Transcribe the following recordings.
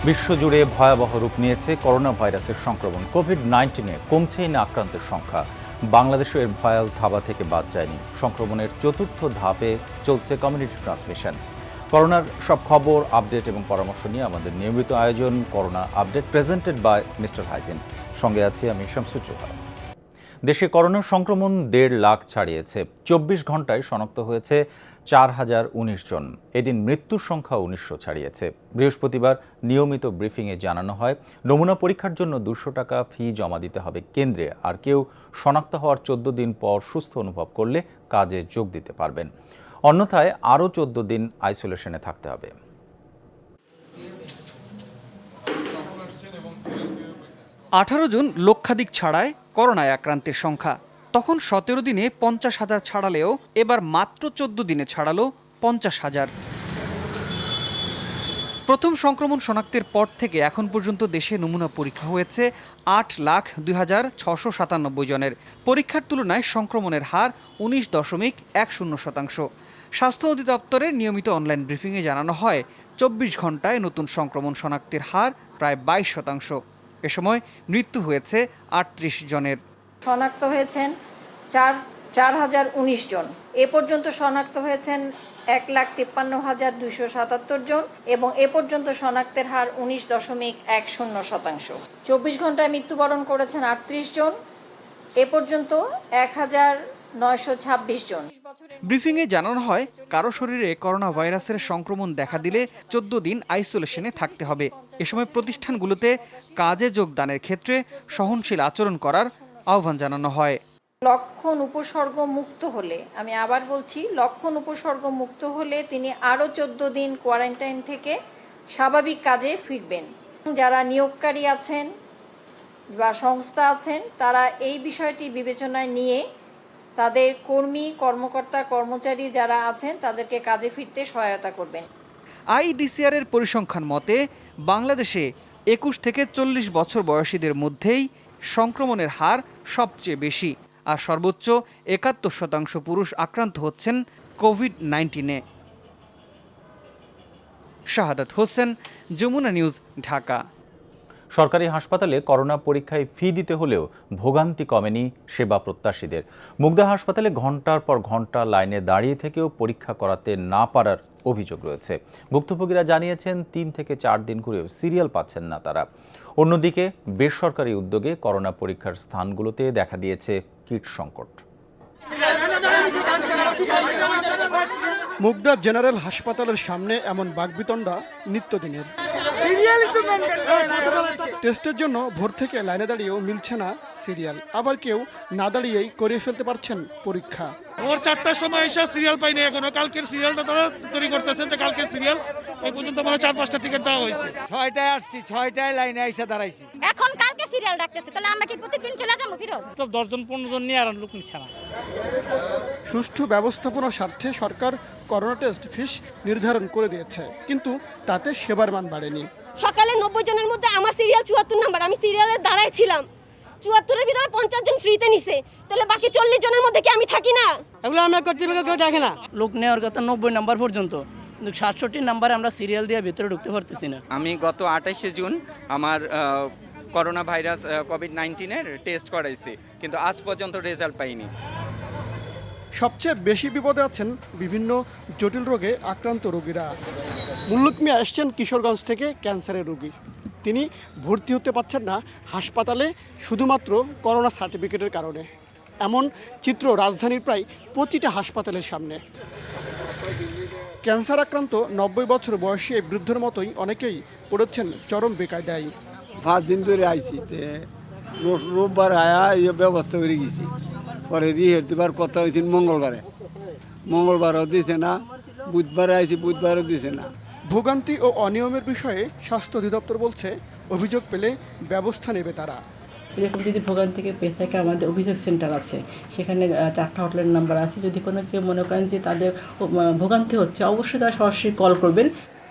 বিশ্বজুড়ে ভয়াবহ রূপ নিয়েছে করোনা ভাইরাসের সংক্রমণ। কোভিড-19-এ কমছেই না আক্রান্তের সংখ্যা। বাংলাদেশও এর ভয়াল থাবা থেকে বাদ যায়নি। সংক্রমণের চতুর্থ ধাপে চলছে কমিউনিটি ট্রান্সমিশন। করোনার সব খবর, আপডেট এবং পরামর্শ নিয়ে আমাদের নিয়মিত আয়োজন corona update, presented by Mister Hygiene. সঙ্গে আছি আমি শামসুজ্জোহা। দেশে করোনার সংক্রমণ 1.5 লাখ ছাড়িয়েছে। 24 ঘন্টায় শনাক্ত হয়েছে 4019 জন। এদিন মৃত্যুর সংখ্যা 1900 ছাড়িয়েছে। বৃহস্পতিবার নিয়মিত ব্রিফিংয়ে জানানো হয়, নমুনা পরীক্ষার জন্য 200 টাকা ফি জমা দিতে হবে কেন্দ্রে। আর কেউ শনাক্ত হওয়ার 14 দিন পর সুস্থ অনুভব করলে কাজে যোগ দিতে পারবেন। অন্যথায় আরও 14 দিন আইসোলেশনে থাকতে হবে। 18 জুন লক্ষাধিক ছাড়ায় করোনায় আক্রান্তের সংখ্যা। তখন 17 দিনে 50,000 ছাড়ালেও এবার মাত্র 14 দিনে ছাড়ালো 50,000। প্রথম সংক্রমণ শনাক্তের পর থেকে এখন পর্যন্ত দেশে নমুনা পরীক্ষা হয়েছে 8,02,697 জনের। পরীক্ষার তুলনায় সংক্রমণের হার 19.10%। স্বাস্থ্য অধিদপ্তরের নিয়মিত অনলাইন ব্রিফিংয়ে জানানো হয়, 24 ঘন্টায় নতুন সংক্রমণ শনাক্তের হার প্রায় 22%। এ সময় মৃত্যু হয়েছে 38 জনের। শনাক্ত হয়েছেন 4,019 জন। এ পর্যন্ত শনাক্ত হয়েছেন 1,53,277 জন এবং এ পর্যন্ত শনাক্তের হার 19.10%। 24 ঘন্টায় মৃত্যুবরণ করেছেন 38 জন। এ পর্যন্ত 1,926 জন। ব্রিফিংয়ে জানানো হয়, কারো শরীরে করোনা ভাইরাসের সংক্রমণ দেখা দিলে 14 দিন আইসোলেশনে থাকতে হবে। এ সময় প্রতিষ্ঠানগুলোতে কাজে যোগদানের ক্ষেত্রে সহনশীল আচরণ করার আহ্বান জানানো হয়। লক্ষণ উপসর্গ মুক্ত হলে, আমি আবার বলছি, লক্ষণ উপসর্গ মুক্ত হলে তিনি আরও 14 দিন কোয়ারেন্টাইন থেকে স্বাভাবিক কাজে ফিরবেন। যারা নিয়োগকারী আছেন বা সংস্থা আছেন, তারা এই বিষয়টি বিবেচনায় নিয়ে তাদের কর্মী, কর্মকর্তা, কর্মচারী যারা আছেন তাদেরকে কাজে ফিরতে সহায়তা করবেন। আইডিসিআর এর পরিসংখ্যান মতে বাংলাদেশে 21 থেকে 40 বছর বয়সীদের মধ্যেই সংক্রমণের হার সবচেয়ে বেশি, আর সর্বোচ্চ 71% পুরুষ আক্রান্ত হচ্ছেন কোভিড-19-এ। শাহাদাত হোসেন, যমুনা নিউজ, ঢাকা। সরকারি হাসপাতালে করোনা পরীক্ষায় ফি দিতে হলেও ভোগান্তি কমেনি সেবা প্রত্যাশীদের। মুগদা হাসপাতালে ঘন্টার পর ঘন্টা লাইনে দাঁড়িয়ে থেকেও পরীক্ষা করাতে না পারার অভিযোগ রয়েছে। ভুক্তভোগীরা জানিয়েছেন 3 থেকে 4 দিন ঘুরেও সিরিয়াল পাচ্ছেন না তারা। অন্যদিকে বেসরকারি উদ্যোগে করোনা পরীক্ষার স্থানগুলোতে দেখা দিয়েছে কিট সংকট। মুগদা জেনারেল হাসপাতালের সামনে এমন বাকবিতণ্ডা নিত্যদিনের। টেস্টের জন্য ভোর থেকে লাইনে দাঁড়িয়েও মিলছে না সিরিয়াল, আবার কেউ না দাঁড়িয়েই করিয়ে ফেলতে পারছেন পরীক্ষা। ভোর 4টার সময় এসে সিরিয়াল পাইনি এখনো। কালকের সিরিয়ালটা তারা তৈরি করতেছে, যে কালকের সিরিয়াল এই পর্যন্ত মানে 4-5টা টিকিট দেওয়া হয়েছে। 6টায় আসছি, 6টায় লাইনে এসে দাঁড়াইছি। এখন কালকে সিরিয়াল ডাকতেছে, তাহলে আমরা কি প্রতিদিন চলে যাবো ফিরত? তো 10-15 জন নিয়ে আর লোক নিচ্ছে না। সুষ্ঠু ব্যবস্থাপনার স্বার্থে সরকার করোনা টেস্ট ফিস নির্ধারণ করে দিয়েছে, কিন্তু তাতে সেবার মান বাড়েনি। সকালে 90 জনের মধ্যে আমার সিরিয়াল 74 নাম্বার, আমি সিরিয়ালে দাঁড়াইছিলাম। 74-এর ভিতরে 50 জন ফ্রিতে নিছে, তাহলে বাকি 40 জনের মধ্যে কি আমি থাকি না? এগুলো আমরা কর্তৃপক্ষ কেউ দেখে না। লোক নেওয়ার কথা 90 নাম্বার পর্যন্ত, কিন্তু 67 নাম্বারে আমরা সিরিয়াল দিয়ে ভিতরে ঢুকতে পারতেছি না। আমি গত 28শে জুন আমার করোনা ভাইরাস কোভিড-19-এর টেস্ট করাইছি, কিন্তু আজ পর্যন্ত রেজাল্ট পাইনি। সবচেয়ে বেশি বিপদে আছেন বিভিন্ন জটিল রোগে আক্রান্ত রোগীরা। মুল্লুক মিয়া আসছেন কিশোরগঞ্জ থেকে ক্যান্সারের রোগী। তিনি ভর্তি হতে পারছেন না হাসপাতালে শুধুমাত্র করোনা সার্টিফিকেটের কারণে। এমন চিত্র রাজধানীর প্রায় প্রতিটা হাসপাতালের সামনে। ক্যান্সার আক্রান্ত 90 বছর বয়সী এই বৃদ্ধের মতোই অনেকেই পড়েছেন চরম বেকায়দায়। 5 দিন ধরে আইছি, রোববার আয়া এই ব্যবস্থা করে গেছি। পরে রিহেরবার কথা হয়েছে মঙ্গলবারও দিছে না, বুধবারে আইছি, বুধবারও দিছে না। ভোগান্তি ও অনিয়মের বিষয়ে স্বাস্থ্য অধিদপ্তর বলছে, অভিযোগ পেলে ব্যবস্থা নেবে তারা। এরকম যদি ভোগান্তিকে পেয়ে থাকে, আমাদের অভিযোগ সেন্টার আছে, সেখানে 4টা হটলাইন নাম্বার আছে। যদি কোনো কেউ মনে করেন যে তাদের ভোগান্তি হচ্ছে, অবশ্যই তারা সরাসরি কল করবেন।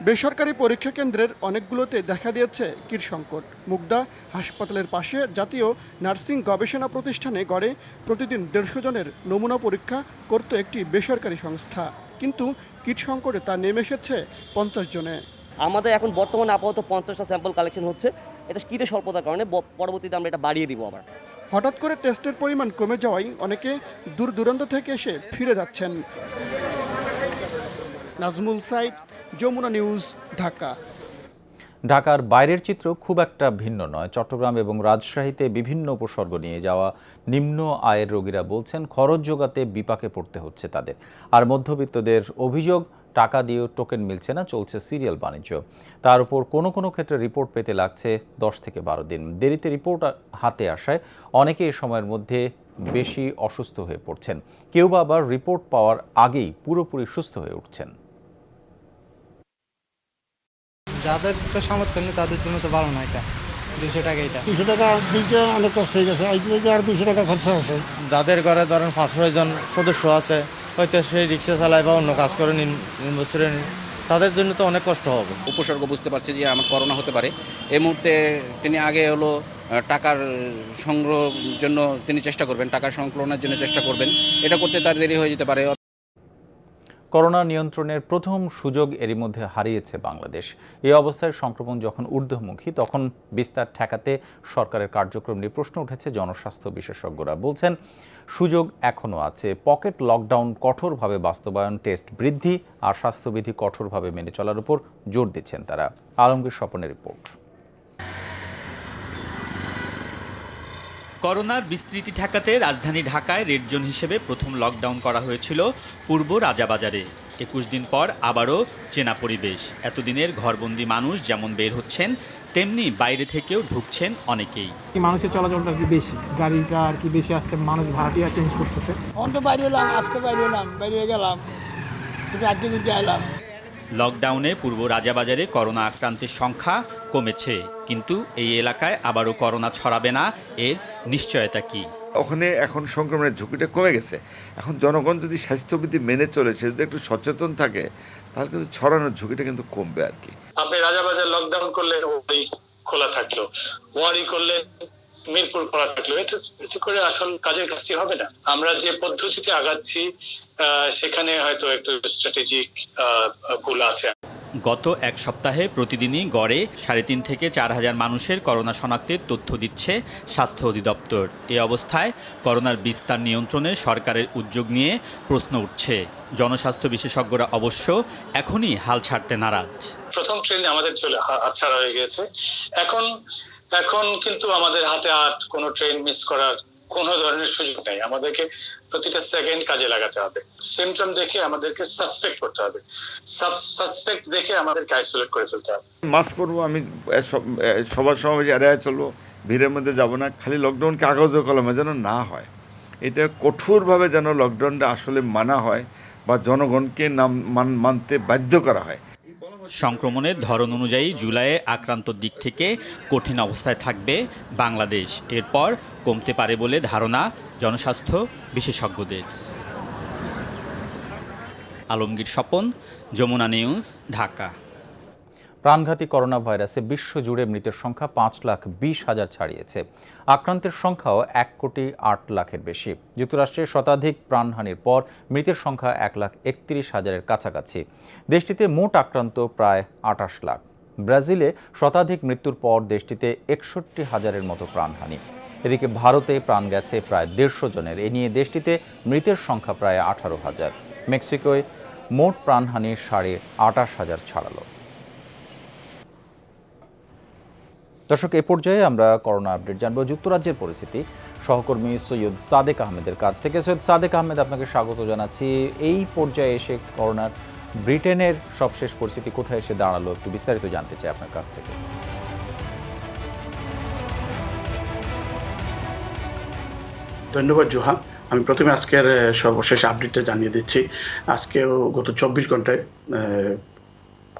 বেসরকারি পরীক্ষা কেন্দ্রের অনেকগুলোতে দেখা দিয়েছে কিট সংকট। মুগদা হাসপাতালের পাশে জাতীয় নার্সিং গবেষণা প্রতিষ্ঠানে গড়ে প্রতিদিন 150 জনের নমুনা পরীক্ষা করত একটি বেসরকারি সংস্থা, কিন্তু কিট সংকটে তা নেমে এসেছে 50 জনে। আমাদের এখন বর্তমানে আপাতত 50টা স্যাম্পল কালেকশন হচ্ছে, এটা কিটে স্বল্পতার কারণে পরবর্তীতে আমরা এটা বাড়িয়ে দিব আবার। হঠাৎ করে টেস্টের পরিমাণ কমে যাওয়ায় অনেকে দূর দূরান্ত থেকে এসে ফিরে যাচ্ছেন। নাজমুল সাইদ, যমুনা নিউজ, ঢাকা। ঢাকার বাইরের চিত্র খুব একটা ভিন্ন নয়। চট্টগ্রাম এবং রাজশাহীতে বিভিন্ন উপসর্গ নিয়ে যাওয়া নিম্ন আয়ের রোগীরা বলছেন খরচ জোগাতে বিপাকে পড়তে হচ্ছে তাদের। আর মধ্যবিত্তদের অভিযোগ, টাকা দিয়েও টোকেন মিলছে না, চলছে সিরিয়াল বাণিজ্য। তার উপর কোনো কোনো ক্ষেত্রে রিপোর্ট পেতে লাগছে 10 থেকে 12 দিন। দেরিতে রিপোর্ট হাতে আসায় অনেকে এই সময়ের মধ্যে বেশি অসুস্থ হয়ে পড়ছেন। কেউ বা আবার রিপোর্ট পাওয়ার আগেই পুরোপুরি সুস্থ হয়ে উঠছেন। যাদের তো সামর্থ্য নেই তাদের জন্য তো ভালো না, এটা 200 টাকা, এটা 200 টাকা দিতে অনেক কষ্ট হয়ে গেছে। আর 200 টাকা খরচা আছে। যাদের ঘরে ধরেন 5-6 জন সদস্য আছে, হয়তো সেই রিক্সা চালায় বা অন্য কাজ করে নিন, তাদের জন্য তো অনেক কষ্ট হবে। উপসর্গ বুঝতে পারছে যে আমার করোনা হতে পারে, এই মুহূর্তে তিনি আগে হলো টাকার সংগ্রহের জন্য তিনি চেষ্টা করবেন, টাকার সংকলনের জন্য চেষ্টা করবেন, এটা করতে তার দেরি হয়ে যেতে পারে। করোনা নিয়ন্ত্রণের প্রথম সুযোগ এরই মধ্যে হারিয়েছে বাংলাদেশ। এই অবস্থায় সংক্রমণ যখন ঊর্ধ্বমুখী, তখন বিস্তার ঠেকাতে সরকারের কার্যক্রম নিয়ে প্রশ্ন উঠেছে। জনস্বাস্থ্য বিশেষজ্ঞরা বলছেন সুযোগ এখনও আছে। পকেট লকডাউন কঠোরভাবে বাস্তবায়ন, টেস্ট বৃদ্ধি আর স্বাস্থ্যবিধি কঠোরভাবে মেনে চলার উপর জোর দিচ্ছেন তারা। আলমগীর স্বপনের রিপোর্ট। করোনার বিস্তৃতি ঠেকাতে রাজধানী ঢাকায় রেড জোন হিসেবে প্রথম লকডাউন করা হয়েছিল পূর্ব রাজাবাজারে। 21 দিন পর আবারও চেনা পরিবেশ। এতদিনের ঘরবন্দি মানুষ যেমন বের হচ্ছেন, তেমনি বাইরে থেকেও ঢুকছেন অনেকেই। মানুষের চলাচলটা আর কি বেশি, গাড়িটা আর কি বেশি আসছে, মানুষ ভাড়াটিয়া চেঞ্জ করতেছে। বাইরে এলাম, আজকে বাইরে এলাম, বাইরে গেলাম, এলাম। লকডাউনে পূর্ব রাজাবাজারে করোনা আক্রান্তের সংখ্যা কমেছে, কিন্তু এই এলাকায় আবারও করোনা ছড়াবে না, এর নিশ্চয়তা কি? ওখানে এখন সংক্রমণের ঝুঁকিটা কমে গেছে। এখন জনগণ যদি স্বাস্থ্যবিধি মেনে চলে, সে যদি একটু সচেতন থাকে, তাহলে কিন্তু ছড়ানোর ঝুঁকিটা কিন্তু কমবে আর কি। আপনি রাজাবাজার লকডাউন করলে ওই খোলা থাকলো, ওয়ারি করলে মিরপুর খোলা থাকলো, এতে করে আসল কাজের কাজটি হবে না। আমরা যে পদ্ধতিতে আগাচ্ছি সেখানে হয়তো একটু স্ট্র্যাটেজিক ভুল আছে। গত এক সপ্তাহে প্রতিদিনই গড়ে 3.5 থেকে 4,000 মানুষের করোনা শনাক্তের তথ্য দিচ্ছে স্বাস্থ্য অধিদপ্তর। এই অবস্থায় করোনার বিস্তার নিয়ন্ত্রণে সরকারের উদ্যোগ নিয়ে প্রশ্ন উঠছে। জনস্বাস্থ্য বিশেষজ্ঞরা অবশ্য এখনই হাল ছাড়তে নারাজ। প্রথম ট্রেন আমাদের হাতছাড়া হয়ে গেছে, এখন কিন্তু আমাদের হাতে আর কোনো ট্রেন মিস করার কোনো ধরনের সুযোগ নেই। আমাদেরকে প্রতিটা সেকেন্ড কাজে লাগাতে হবে। সিমটম দেখে আমাদেরকে সাসপেক্ট করতে হবে, সাসপেক্ট দেখে আমাদেরকে আইসোলেট করে ফেলতে হবে। মাস্ক পরবো, আমি সবার সমাবেশ এড়িয়ে চলবো, ভিড়ের মধ্যে যাব না। খালি লকডাউন কাগজ কলমে যেন না হয়, এটা কঠোরভাবে যেন লকডাউনটা আসলে মানা হয় বা জনগণকে মানতে বাধ্য করা হয়। সংক্রমণের ধরন অনুযায়ী জুলাইয়ে আক্রান্তর দিক থেকে কঠিন অবস্থায় থাকবে বাংলাদেশ। এরপর কমতে পারে বলে ধারণা জনস্বাস্থ্য বিশেষজ্ঞদের। আলমগীর স্বপন, যমুনা নিউজ, ঢাকা। প্রাণঘাতী করোনা ভাইরাসে বিশ্বজুড়ে মৃতের সংখ্যা 5,20,000 ছাড়িয়েছে। আক্রান্তের সংখ্যাও 1,08,00,000-এর বেশি। যুক্তরাষ্ট্রে শতাধিক প্রাণহানির পর মৃতের সংখ্যা 1,31,000-এর কাছাকাছি। দেশটিতে মোট আক্রান্ত প্রায় 28 লাখ। ব্রাজিলে শতাধিক মৃত্যুর পর দেশটিতে 61,000-এর মতো প্রাণহানি। এদিকে ভারতে প্রাণ গেছে প্রায় 150 জনের। এ নিয়ে দেশটিতে মৃতের সংখ্যা প্রায় 18,000। মেক্সিকোয় মোট প্রাণহানি 28,500 ছাড়ালো। দর্শক, এ পর্যায়ে আমরা করোনা আপডেট জানবো যুক্তরাজ্যের পরিস্থিতি সহকর্মী সৈয়দ সাদেক আহমেদের কাছ থেকে। সৈয়দ সাদেক আহমেদ, আপনাকে স্বাগত জানাচ্ছি। এই পর্যায়ে এসে করোনার ব্রিটেনের সবশেষ পরিস্থিতি কোথায় এসে দাঁড়ালো, একটু বিস্তারিত জানতে চাই আপনার কাছ থেকে। ধন্যবাদ জোহা। আমি প্রথমে আজকের সর্বশেষ আপডেটটা জানিয়ে দিচ্ছি। আজকেও গত 24 ঘন্টায়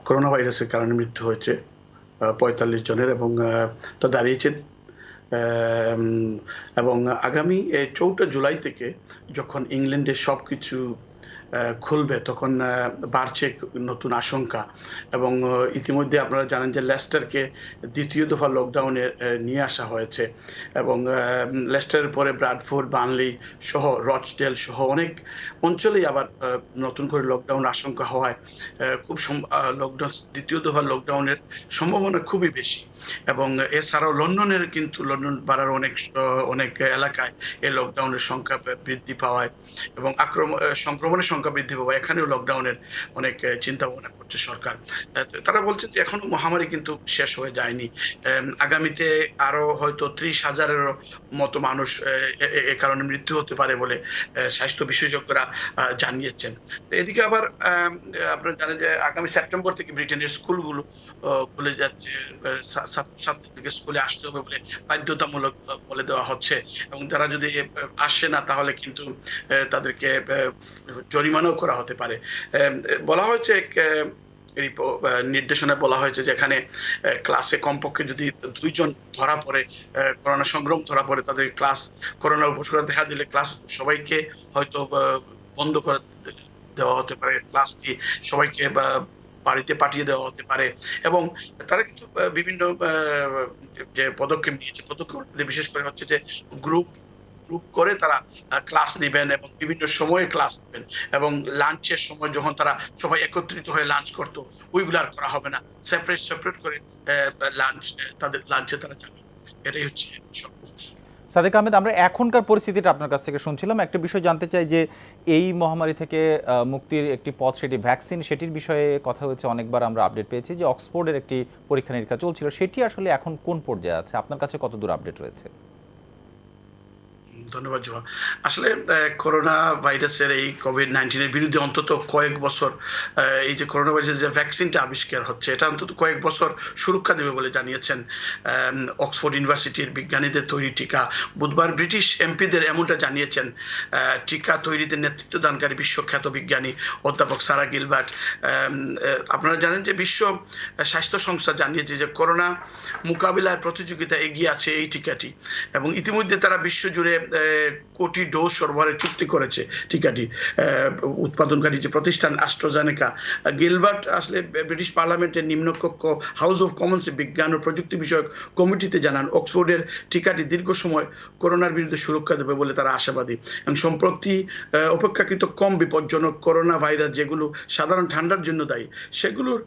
করোনা ভাইরাসের কারণে মৃত্যু হয়েছে 45 জনের এবং তা দাঁড়িয়েছে। এবং আগামী 4 জুলাই থেকে যখন ইংল্যান্ডে সব কিছু খুলবে তখন বাড়ছে নতুন আশঙ্কা। এবং ইতিমধ্যে আপনারা জানেন যে লেস্টারকে দ্বিতীয় দফা লকডাউনে নিয়ে আসা হয়েছে এবং লেস্টারের পরে ব্রাডফোর্ড, বার্নলি সহ রচডেল সহ অনেক অঞ্চলেই আবার নতুন করে লকডাউন আশঙ্কা হওয়ায় খুব লকডাউন দ্বিতীয় দফা লকডাউনের সম্ভাবনা খুবই বেশি। এবং এছাড়াও লন্ডনের কিন্তু লন্ডন পাড়ার অনেক এলাকায় এই লকডাউনের সংখ্যা বৃদ্ধি পাওয়ায় এবং সংক্রমণের সংখ্যা বৃদ্ধি পাওয়ায় এখানেও লকডাউনের অনেক চিন্তা ভাবনা করছে সরকার। তারা বলছেন যে এখনো মহামারী কিন্তু শেষ হয়ে যায়নি, আগামীতে আরো হয়তো 30,000-এর মতো মানুষ এ কারণে মৃত্যু হতে পারে বলে স্বাস্থ্য বিশেষজ্ঞরা জানিয়েছেন। এদিকে আবার আপনারা জানেন যে আগামী সেপ্টেম্বর থেকে ব্রিটেনের স্কুলগুলো খুলে যাচ্ছে, ছাত্রছাত্রীদেরকে স্কুলে আসতে হবে বলে বাধ্যতামূলক বলে দেওয়া হচ্ছে এবং তারা যদি আসে না তাহলে কিন্তু তাদেরকে জরিমানাও করা হতে পারে। বলা হয়েছে নির্দেশনায় বলা হয়েছে যে এখানে ক্লাসে কমপক্ষে যদি 2 জন ধরা পড়ে, করোনা সংক্রমণ ধরা পড়ে, তাদের ক্লাস করোনার উপসর্গ দেখা দিলে ক্লাস সবাইকে হয়তো বন্ধ করে দেওয়া হতে পারে, ক্লাসটি সবাইকে বাড়িতে পাঠিয়ে দেওয়া হতে পারে। এবং তারা কিন্তু বিভিন্ন যে পদক্ষেপ নিয়েছে, পদক্ষেপ বিশেষ করে হচ্ছে যে গ্রুপ করে তারা ক্লাস নেবেন এবং বিভিন্ন সময়ে ক্লাস নেবেন এবং লাঞ্চের সময় যখন তারা সবাই একত্রিত হয়ে লাঞ্চ করতো ওইগুলো আর করা হবে না, সেপারেট করে লাঞ্চ তাদের লাঞ্চে তারা যাবে। এটাই হচ্ছে সব। সাদেক আহমেদ, আমরা এখনকার পরিস্থিতিটা আপনার কাছ থেকে শুনছিলাম, একটা বিষয় জানতে চাই যে এই মহামারী থেকে মুক্তির একটি পথ, সেটি ভ্যাকসিন, সেটির বিষয়ে কথা হয়েছে অনেকবার, আমরা আপডেট পেয়েছি যে অক্সফোর্ডের একটি পরীক্ষা নিরীক্ষা চলছিল, সেটি আসলে এখন কোন পর্যায়ে আছে, আপনার কাছে কতদূর আপডেট রয়েছে? ধন্যবাদ জোয়া। আসলে করোনা ভাইরাসের এই কোভিড-19 এর বিরুদ্ধে অন্তত কয়েক বছর এই যে করোনা ভাইরাসের যে ভ্যাকসিনটা আবিষ্কার হচ্ছে এটা অন্তত কয়েক বছর সুরক্ষা দেবে বলে জানিয়েছেন অক্সফোর্ড ইউনিভার্সিটির বিজ্ঞানীদের তৈরি টিকা। বুধবার ব্রিটিশ এমপিদের এমনটা জানিয়েছেন টিকা তৈরিতে নেতৃত্ব দানকারী বিশ্বখ্যাত বিজ্ঞানী অধ্যাপক সারা গিলবার্ট। আপনারা জানেন যে বিশ্ব স্বাস্থ্য সংস্থা জানিয়েছে যে করোনা মোকাবিলায় প্রতিযোগিতা এগিয়ে আছে এই টিকাটি এবং ইতিমধ্যে তারা বিশ্বজুড়ে কোটি ডোজ সরবরাহের চুক্তি করেছে টিকাটি উৎপাদনকারী যে প্রতিষ্ঠান অ্যাস্ট্রাজেনেকা। গিলবার্ট আসলে ব্রিটিশ পার্লামেন্টের নিম্নকক্ষ হাউস অফ কমন্সে বিজ্ঞান ও প্রযুক্তি বিষয়ক কমিটিতে জানান অক্সফোর্ডের টিকাটি দীর্ঘ সময় করোনার বিরুদ্ধে সুরক্ষা দেবে বলে তারা আশাবাদী এবং সম্প্রতি অপেক্ষাকৃত কম বিপজ্জনক করোনা ভাইরাস যেগুলো সাধারণ ঠান্ডার জন্য দায়ী সেগুলোর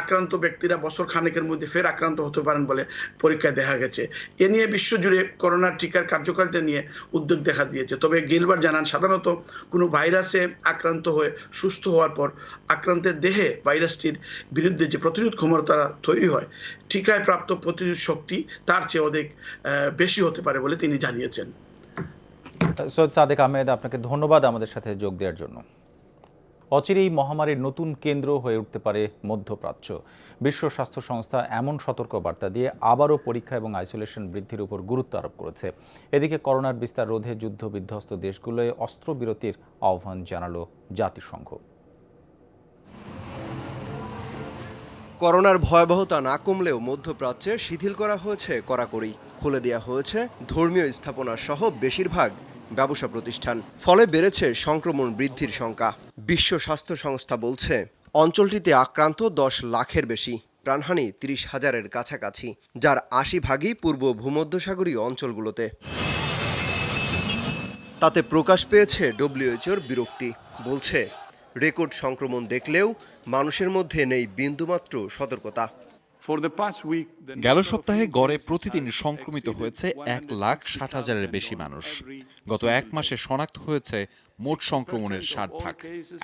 আক্রান্ত ব্যক্তিরা বছর খানেকের মধ্যে ফের আক্রান্ত হতে পারেন বলে পরীক্ষায় দেখা গেছে। এ নিয়ে বিশ্বজুড়ে করোনার টিকার কার্যকারিতা নিয়ে উদ্যোগ দেখা দিয়েছে। তবে গিলবার্ট জানান সাধারণত কোনো ভাইরাসে আক্রান্ত হয়ে সুস্থ হওয়ার পর আক্রান্তের দেহে ভাইরাসটির বিরুদ্ধে যে প্রতিরোধ ক্ষমতা তৈরি হয় টিকায় প্রাপ্ত প্রতিরোধ শক্তি তার চেয়ে অধিক বেশি হতে পারে বলে তিনি জানিয়েছেন। সৈয়দ সাদেক আহমেদ, আপনাকে ধন্যবাদ আমাদের সাথে যোগ দেওয়ার জন্য। অচিরেই মহামারীর নতুন কেন্দ্র হয়ে উঠতে পারে মধ্যপ্রাচ্য। বিশ্ব স্বাস্থ্য সংস্থা এমন সতর্কবার্তা দিয়ে আবারও পরীক্ষা এবং আইসোলেশন বৃদ্ধির উপর গুরুত্ব আরোপ করেছে। এদিকে করোনার বিস্তার রোধে যুদ্ধ বিধ্বস্ত দেশগুলোয় অস্ত্রবিরতির আহ্বান জানালো জাতিসংঘ। করোনার ভয়াবহতা না কমলেও মধ্যপ্রাচ্যে শিথিল করা হয়েছে কড়াকড়ি, খুলে দেওয়া হয়েছে ধর্মীয় স্থাপনা সহ বেশিরভাগ ব্যবসা প্রতিষ্ঠান। ফলে বেড়েছে সংক্রমণ বৃদ্ধির শঙ্কা। বিশ্ব স্বাস্থ্য সংস্থা বলছে অঞ্চলটিতে আক্রান্ত 10 লাখের বেশি, প্রাণহানি 30,000-এর কাছাকাছি, যার 80% পূর্ব ভূমধ্যসাগরীয় অঞ্চলগুলোতে। তাতে প্রকাশ পেয়েছে ডব্লিউএইচওর বিরক্তি। বলছে রেকর্ড সংক্রমণ দেখলেও মানুষের মধ্যে নেই বিন্দুমাত্র সতর্কতা। গেল সপ্তাহে গড়ে প্রতিদিন সংক্রমিত হয়েছে 1,60,000-এর বেশি মানুষ। গত এক মাসে শনাক্ত হয়েছে মোট সংক্রমণের 60%।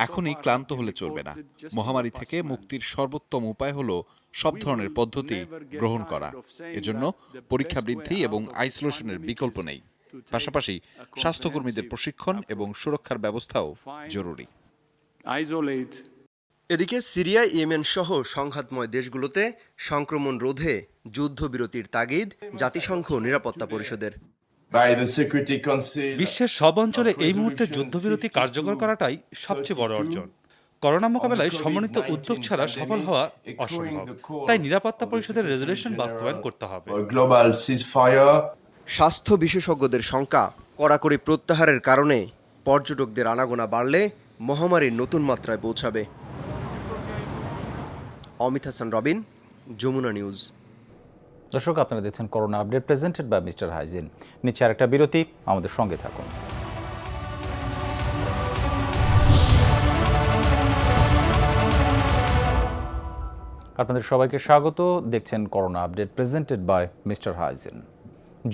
এখনই ক্লান্ত হলে চলবে না। মহামারী থেকে মুক্তির সর্বোত্তম উপায় হলো সব ধরনের পদ্ধতি গ্রহণ করা। এজন্য পরীক্ষা বৃদ্ধি এবং আইসোলেশনের বিকল্প নেই। পাশাপাশি স্বাস্থ্যকর্মীদের প্রশিক্ষণ এবং সুরক্ষার ব্যবস্থাও জরুরি। এদিকে সিরিয়া, ইয়েমেন সহ সংঘাতময় দেশগুলোতে সংক্রমণ রোধে যুদ্ধবিরতির তাগিদ জাতিসংঘ নিরাপত্তা পরিষদের। বিশ্বের সব অঞ্চলে এই মুহূর্তে যুদ্ধবিরতি কার্যকর করাটাই সবচেয়ে বড় অর্জন। করোনা মোকাবেলায় সমন্বিত উদ্যোগ ছাড়া সফল হওয়া অসম্ভব, তাই নিরাপত্তা পরিষদের রেজুলেশন বাস্তবায়ন করতে হবে। স্বাস্থ্য বিশেষজ্ঞদের শঙ্কা, কড়াকড়ি প্রত্যাহারের কারণে পর্যটকদের আনাগোনা বাড়লে মহামারীর নতুন মাত্রায় পৌঁছাবে। অমিত হাসান রবিন, যমুনা নিউজ। দর্শক, আপনারা দেখছেন corona update presented by Mister Hygiene. নিচে আরেকটা বিরতি, আমাদের সঙ্গে থাকুন। আপনাদের সবাইকে স্বাগত। দেখছেন corona update presented by Mister Hygiene.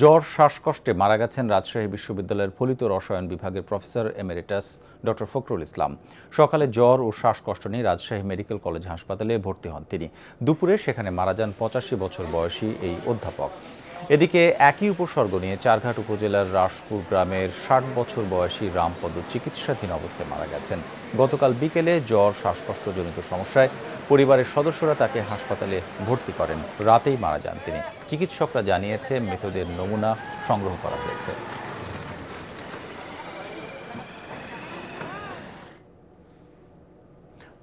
জ্বর শ্বাসকষ্টে মারা গেছেন রাজশাহী বিশ্ববিদ্যালয়ের ফলিত রসায়ন বিভাগের professor emeritus doctor Fakhrul Islam. সকালে জ্বর ও শ্বাসকষ্ট নিয়ে রাজশাহী মেডিকেল কলেজ হাসপাতালে ভর্তি হন তিনি। দুপুরে সেখানে মারা যান 85 বছর বয়সী এই অধ্যাপক। এদিকে একই উপসর্গ নিয়ে চারঘাট উপজেলার রাসপুর গ্রামের 60 বছর বয়সী রামপদ চিকিৎসাধীন অবস্থায় মারা গেছেন। গতকাল বিকেলে জ্বর শ্বাসকষ্টজনিত সমস্যায় পরিবারের সদস্যরা তাকে হাসপাতালে ভর্তি করেন। রাতেই মারা যান তিনি। চিকিৎসকরা জানিয়েছে মৃতদের নমুনা সংগ্রহ করা হয়েছে।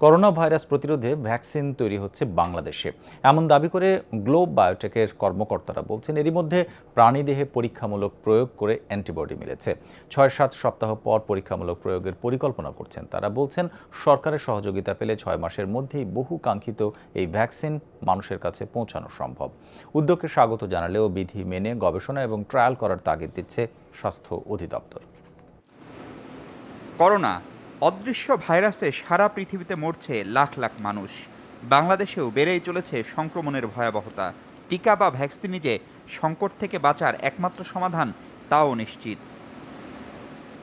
করোনা ভাইরাস প্রতিরোধে ভ্যাকসিন তৈরি হচ্ছে বাংলাদেশে, এমন দাবি করে গ্লোব বায়োটেকের কর্মকর্তারা বলছেন এরই মধ্যে প্রাণীদেহে পরীক্ষামূলক প্রয়োগ করে অ্যান্টিবডি মিলেছে। 6-7 সপ্তাহ পর পরীক্ষামূলক প্রয়োগের পরিকল্পনা করছেন তারা। বলছেন সরকারের সহযোগিতা পেলে 6 মাসের মধ্যেই বহু কাঙ্ক্ষিত এই ভ্যাকসিন মানুষের কাছে পৌঁছানো সম্ভব। উদ্যোগকে স্বাগত জানালেও বিধি মেনে গবেষণা এবং ট্রায়াল করার তাগিদ দিচ্ছে স্বাস্থ্য অধিদপ্তর। করোনা অদৃশ্য ভাইরাসে সারা পৃথিবীতে মরছে লাখ লাখ মানুষ। বাংলাদেশেও বেড়েই চলেছে সংক্রমণের ভয়াবহতা। টিকা বা ভ্যাকসিনই যে সংকট থেকে বাঁচার একমাত্র সমাধান তাও নিশ্চিত।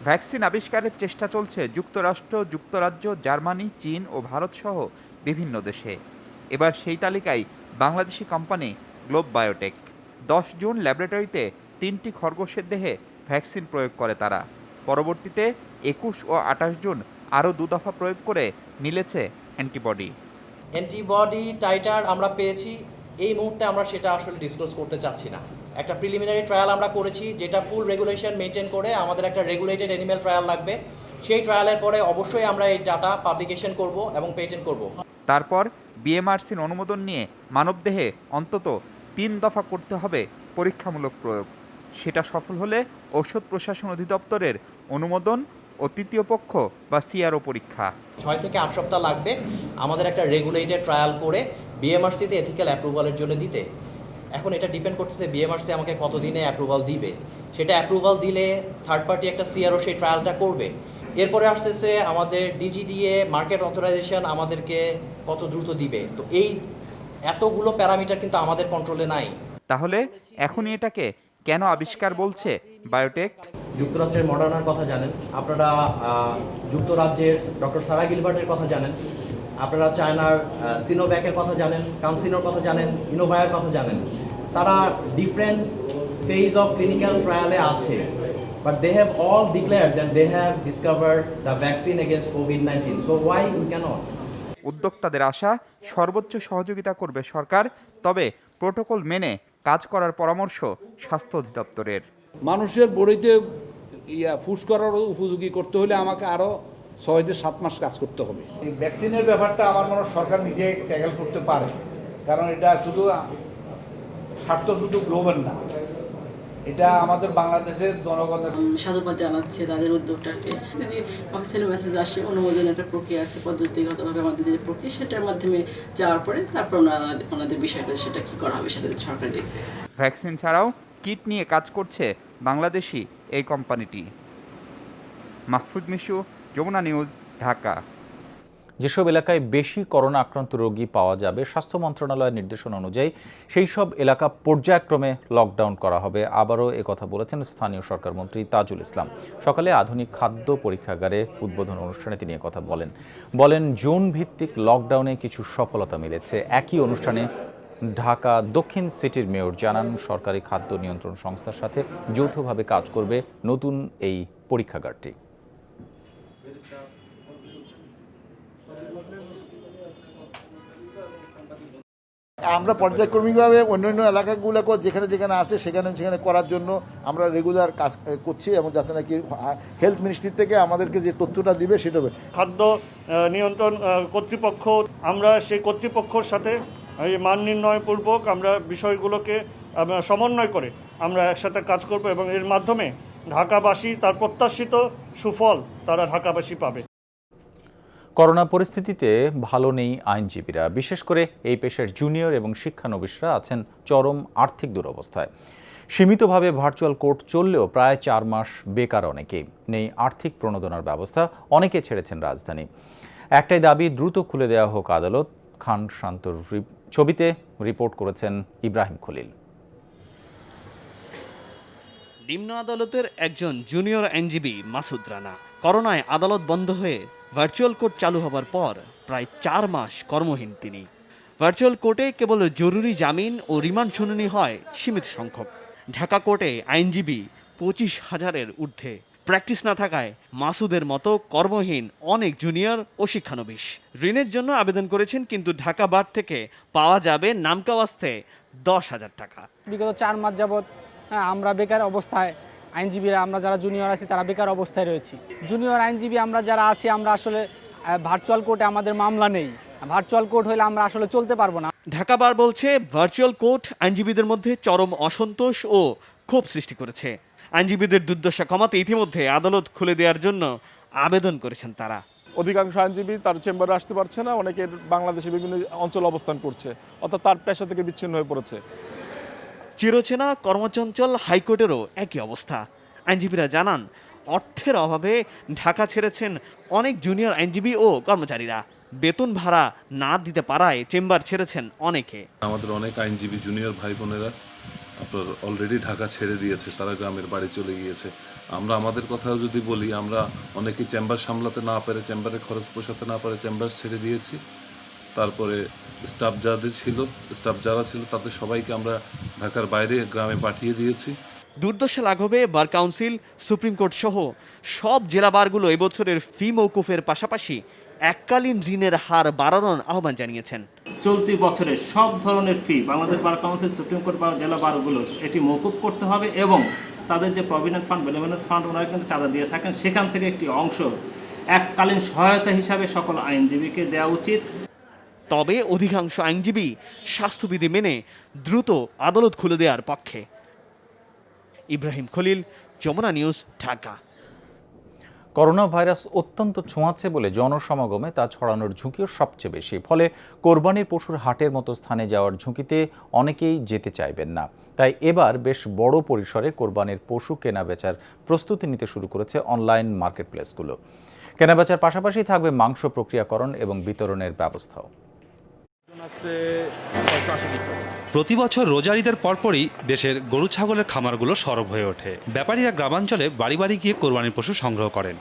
ভ্যাকসিন আবিষ্কারের চেষ্টা চলছে যুক্তরাষ্ট্র, যুক্তরাজ্য, জার্মানি, চীন ও ভারত সহ বিভিন্ন দেশে। এবার সেই তালিকায় Bangladeshi company globe biotech. 10 June ল্যাবরেটরিতে 3টি খরগোশের দেহে ভ্যাকসিন প্রয়োগ করে তারা। পরবর্তীতে 21 ও 28 জুন আরও 2 দফা প্রয়োগ করে মিলেছে অ্যান্টিবডি। অ্যান্টিবডি টাইটার আমরা পেয়েছি, এই মুহূর্তে আমরা সেটা আসলে ডিসক্লোজ করতে চাচ্ছি না। একটা প্রিলিমিনারি ট্রায়াল আমরা করেছি, যেটা ফুল রেগুলেশন মেনটেন করে। আমাদের একটা রেগুলেটেড অ্যানিম্যাল ট্রায়াল লাগবে। সেই ট্রায়ালের পরে অবশ্যই আমরা এই ডাটা পাবলিকেশন করব এবং পেটেন্ট করব। তারপর বিএমআরসির অনুমোদন নিয়ে মানবদেহে অন্তত 3 দফা করতে হবে পরীক্ষামূলক প্রয়োগ। সেটা সফল হলে ঔষধ প্রশাসন অধিদপ্তরের অনুমোদন ও তৃতীয় পক্ষ বা সিআরও পরীক্ষা। 6 থেকে 8 সপ্তাহ লাগবে আমাদের একটা রেগুলেটেড ট্রায়াল করে বিএমআরসিতে এথিক্যাল অ্যাপ্রুভালের জন্য দিতে। এখন এটা ডিপেন্ড করতেছে বিএমআরসি আমাকে কতদিনে অ্যাপ্রুভাল দিবে। সেটা অ্যাপ্রুভাল দিলে থার্ড পার্টি একটা সিআরও সেই ট্রায়ালটা করবে। এরপরে আসতেছে আমাদের ডিজিডিএ মার্কেট অথরাইজেশন আমাদেরকে কত দ্রুত দিবে। তো এই এতগুলো প্যারামিটার কিন্তু আমাদের কন্ট্রোলে নাই। তাহলে এখনই এটাকে কেন আবিষ্কার বলছে বায়োটেক? যুক্তরাষ্ট্রের মডার্নার কথা জানেন আপনারা, যুক্তরাজ্যের ডক্টর সারা গিলবার্টের কথা জানেন আপনারা, চায়নার সিনোভ্যাকের কথা জানেন, কানসিনোর কথা জানেন, ইনোভায়ের কথা জানেন। তারা ডিফারেন্ট ফেজ অফ ক্লিনিক্যাল ট্রায়ালে আছে, but they have all declared that they have discovered the vaccine against কোভিড-19। So why we can't? উদ্যোক্তাদের আশা সর্বোচ্চ সহযোগিতা করবে সরকার, তবে প্রোটোকল মেনে কাজ করার পরামর্শ স্বাস্থ্য অধিদপ্তরের। মানুষের বডিতে ফুস করার উপযোগী করতে হলে আমাকে আরও 6 থেকে 7 মাস কাজ করতে হবে। এই ভ্যাকসিনের ব্যাপারটা আমার মনে হয় সরকার নিজে ট্যাকেল করতে পারে, কারণ এটা শুধু স্বার্থ শুধু গ্লোবাল না, এটা আমাদের বাংলাদেশের জনগণের সাধুবাদ জানাচ্ছে তাদের উদ্যোগটাকে। যদি পাকিস্তানের মেসেজ আসে, অনুমোদনের একটা প্রক্রিয়া আছে, পদ্ধতিগতভাবে আমাদের যে প্রক্রিয়া সেটার মাধ্যমে যাওয়ার পরে তারপর ওনাদের বিষয়টা সেটা কি করা হবে সেটা সরকার দেখবে। ভ্যাকসিন ছাড়াও কিট নিয়ে কাজ করছে বাংলাদেশি এই কোম্পানিটি। মাহফুজ মিশু, যমুনা নিউজ, ঢাকা। যেসব এলাকায় বেশি করোনা আক্রান্ত রোগী পাওয়া যাবে স্বাস্থ্য মন্ত্রণালয়ের নির্দেশনা অনুযায়ী সেই সব এলাকা পর্যায়ক্রমে লকডাউন করা হবে। আবারও একথা বলেছেন স্থানীয় সরকার মন্ত্রী তাজুল ইসলাম। সকালে আধুনিক খাদ্য পরীক্ষাগারে উদ্বোধন অনুষ্ঠানে তিনি একথা বলেন জোন ভিত্তিক লকডাউনে কিছু সফলতা মিলেছে। একই অনুষ্ঠানে ঢাকা দক্ষিণ সিটির মেয়র জানান সরকারি খাদ্য নিয়ন্ত্রণ সংস্থার সাথে যৌথভাবে কাজ করবে নতুন এই পরীক্ষাগারটি। আমরা পর্যায়ক্রমিকভাবে অন্যান্য এলাকাগুলোকেও যেখানে যেখানে আসে সেখানে সেখানে করার জন্য আমরা রেগুলার কাজ করছি, এবং যাতে নাকি হেলথ মিনিস্ট্রি থেকে আমাদেরকে যে তথ্যটা দিবে সেটা খাদ্য নিয়ন্ত্রণ কর্তৃপক্ষ, আমরা সেই কর্তৃপক্ষের সাথে এই মান নির্ণয় পূর্বক আমরা বিষয়গুলোকে সমন্বয় করে আমরা একসাথে কাজ করব, এবং এর মাধ্যমে ঢাকাবাসী তার প্রত্যাশিত সুফল তারা ঢাকাবাসী পাবে। করোনা পরিস্থিতিতে ভালো নেই আইনজীবীরা, বিশেষ করে এই পেশার জুনিয়র এবং শিক্ষানবিশরা আছেন চরম আর্থিক দুরবস্থায়। সীমিতভাবে ভার্চুয়াল কোর্ট চললেও প্রায় 4 মাস বেকার অনেকেই। নেই আর্থিক প্রণোদনার ব্যবস্থা, অনেকে ছেড়েছেন রাজধানী। একটাই দাবি, দ্রুত খুলে দেওয়া হোক আদালত। খান শান্তর ছবিতে রিপোর্ট করেছেন ইব্রাহিম খলিল। নিম্ন আদালতের একজন জুনিয়র আইনজীবী মাসুদ রানা। করোনায় আদালত বন্ধ হয়ে ভার্চুয়াল কোর্ট চালু হবার পর প্রায় 4 মাস কর্মহীন তিনি। ভার্চুয়াল কোর্টে কেবল জরুরি জামিন ও রিমান্ড শুনানি হয় সীমিত সংখ্যক। ঢাকা কোর্টে আইনজীবী 25,000-এর ঊর্ধ্বে। প্র্যাকটিস না থাকায় মাসুদের মতো কর্মহীন অনেক জুনিয়র ও শিক্ষানবিশ ঋণের জন্য আবেদন করেছেন, কিন্তু ঢাকা বার থেকে পাওয়া যাবে নামকাওয়াস্তে 10,000 টাকা। বিগত 4 মাস যাবৎ আমরা বেকার অবস্থায়, আইনজীবীরা আমরা যারা জুনিয়র আছি তারা বেকার অবস্থায় রয়েছি। জুনিয়র আইনজীবী আমরা যারা আছি, আমরা আসলে ভার্চুয়াল কোর্টে আমাদের মামলা নেই। ভার্চুয়াল কোর্ট হলে আমরা আসলে চলতে পারবো না। ঢাকা বার বলছে ভার্চুয়াল কোর্ট আইনজীবীদের মধ্যে চরম অসন্তোষ ও ক্ষোভ সৃষ্টি করেছে। আইনজীবীদের দুর্দশা কমাতে ইতিমধ্যে আদালত খুলে দেওয়ার জন্য আবেদন করেছেন তারা। অধিকাংশ আইনজীবী তার চেম্বারে আসতে পারছে না, অনেকে বাংলাদেশে বিভিন্ন অঞ্চল অবস্থান করছে, অর্থাৎ তার পেশা থেকে বিচ্ছিন্ন হয়ে পড়েছে। চিরচেনা কর্মচঞ্চল হাইকোর্টেরও একই অবস্থা। আইনজীবীরা জানান, অর্থের অভাবে ঢাকা ছেড়েছেন অনেক জুনিয়র আইনজীবী ও কর্মচারীরা। বেতন ভাড়া না দিতে পারায় চেম্বার ছেড়েছেন অনেকে। আমাদের অনেক আইনজীবী জুনিয়র ভাই বোনেরা আপনার অলরেডি ঢাকা ছেড়ে দিয়েছে, তারা গ্রামের বাড়ি চলে গিয়েছে। আমরা আমাদের কথাও যদি বলি, আমরা অনেকেই চেম্বার সামলাতে না পারে, চেম্বারে খরচ পোষাতে না পারে চেম্বার ছেড়ে দিয়েছি। তারপরে স্টাফ যারা ছিল তাদের সবাইকে আমরা ঢাকার বাইরে গ্রামে পাঠিয়ে দিয়েছি। দুর্দশা লাঘবে বার কাউন্সিল, সুপ্রিম কোর্ট সহ সব জেলা বারগুলো এবছরের ফি মওকুফের পাশাপাশি এককালীন ঋণের হার বাড়ানোর আহ্বান জানিয়েছেন। চলতি বছরের সব ধরনের fee Bangladesh bar council, supreme court বা জেলা বারগুলো এটি মওকুফ করতে হবে এবং তাদের যে প্রভিডেন্ট ফান্ড, বেনিফিট ফান্ড ওনারা কিন্তু চাঁদা দিয়ে থাকেন, সেখান থেকে একটি অংশ এককালীন সহায়তা হিসাবে সকল আইনজীবীকে দেওয়া উচিত। তবে অধিকাংশ আইনজীবী স্বাস্থ্যবিধি মেনে দ্রুত আদালত খুলে দেওয়ার পক্ষে। Ibrahim Khalil, Jamuna news, Dhaka. Coronavirus অত্যন্ত ছোঁয়াচ্ছে বলে জনসমাগমে তা ছড়ানোর ঝুঁকিও সবচেয়ে বেশি। ফলে কোরবানির পশুর হাটের মতো স্থানে যাওয়ার ঝুঁকিতে অনেকেই যেতে চাইবেন না। তাই এবার বেশ বড় পরিসরে কোরবানির পশু কেনাবেচার প্রস্তুতি নিতে শুরু করেছে অনলাইন মার্কেটপ্লেসগুলো। কেনাবেচার পাশাপাশি থাকবে মাংস প্রক্রিয়াকরণ এবং বিতরণের ব্যবস্থাও। প্রতি বছর রোজার ঈদের পরপরই দেশের গরু ছাগলের খামারগুলো সরব হয়ে ওঠে। ব্যাপারীরা গ্রামাঞ্চলে বাড়ি বাড়ি গিয়ে কোরবানির পশু সংগ্রহ করেন।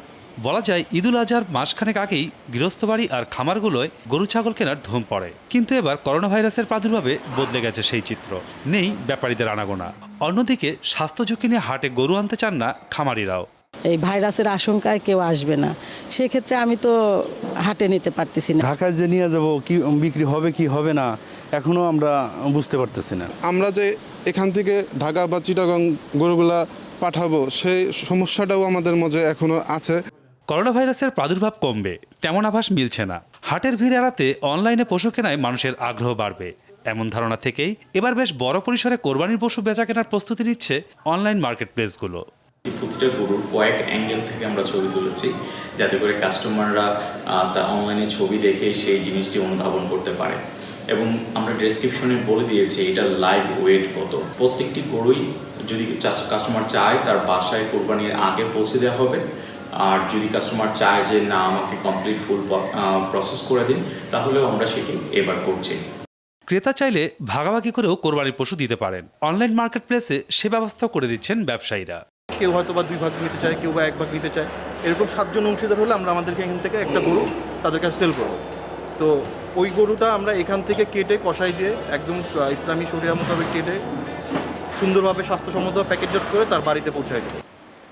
বলা যায় ঈদুল আজহার মাসখানেক আগেই গৃহস্থ বাড়ি আর খামারগুলোয় গরু ছাগল কেনার ধুম পড়ে। কিন্তু এবার করোনা ভাইরাসের প্রাদুর্ভাবে বদলে গেছে সেই চিত্র। নেই ব্যাপারীদের আনাগোনা। অন্যদিকে স্বাস্থ্য ঝুঁকি নিয়ে হাটে গরু আনতে চান না খামারিরাও। এই ভাইরাসের আশঙ্কায় কেউ আসবে না, সেক্ষেত্রে আমি তো হাটে নিতে পারতেছি না। ঢাকায় যে নিয়ে যাবো, কি বিক্রি হবে কি হবে না এখনো আমরা বুঝতে পারতেছি না। আমরা যে এখান থেকে ঢাকা বা চিটাগং গরুগুলা পাঠাবো, সেই সমস্যাটাও আমাদের মাঝে এখনো আছে। করোনা ভাইরাসের প্রাদুর্ভাব কমবে তেমন আভাস মিলছে না। হাটের ভিড় এড়াতে অনলাইনে পশু কেনায় মানুষের আগ্রহ বাড়বে, এমন ধারণা থেকেই এবার বেশ বড় পরিসরে কোরবানির পশু বেচা কেনার প্রস্তুতি নিচ্ছে অনলাইন মার্কেটপ্লেসগুলো। প্রতিটা গরুর কয়েক অ্যাঙ্গেল থেকে আমরা ছবি তুলেছি, যাতে করে কাস্টমাররা তা অনলাইনে ছবি দেখে সেই জিনিসটি অনুধাবন করতে পারে। এবং আমরা ডেসক্রিপশনে বলে দিয়েছি এটা লাইভ ওয়েট কত। প্রত্যেকটি গরুই যদি কাস্টমার চায় তার বাসায় কোরবানির আগে পৌঁছে দেওয়া হবে। আর যদি কাস্টমার চায় যে না আমাকে কমপ্লিট ফুল প্রসেস করে দিন, তাহলেও আমরা সেটি এবার করছি। ক্রেতা চাইলে ভাগাভাগি করেও কোরবানির পশু দিতে পারেন। অনলাইন মার্কেটপ্লেসে সে ব্যবস্থা করে দিচ্ছেন ব্যবসায়ীরা। কেউ হয়তো বা 2 ভাগ নিতে চায়, কেউ বা 1 ভাগ নিতে চায়। এরকম 7 জন অংশীদার হলে আমরা আমাদেরকে এখান থেকে একটা গরু তাদের কাছে সেল করবো। তো ওই গরুটা আমরা এখান থেকে কেটে কষাই দিয়ে একদম ইসলামী শরিয়া মোতাবেক কেটে সুন্দরভাবে স্বাস্থ্যসম্মত প্যাকেটজাত করে তার বাড়িতে পৌঁছায় দেবো।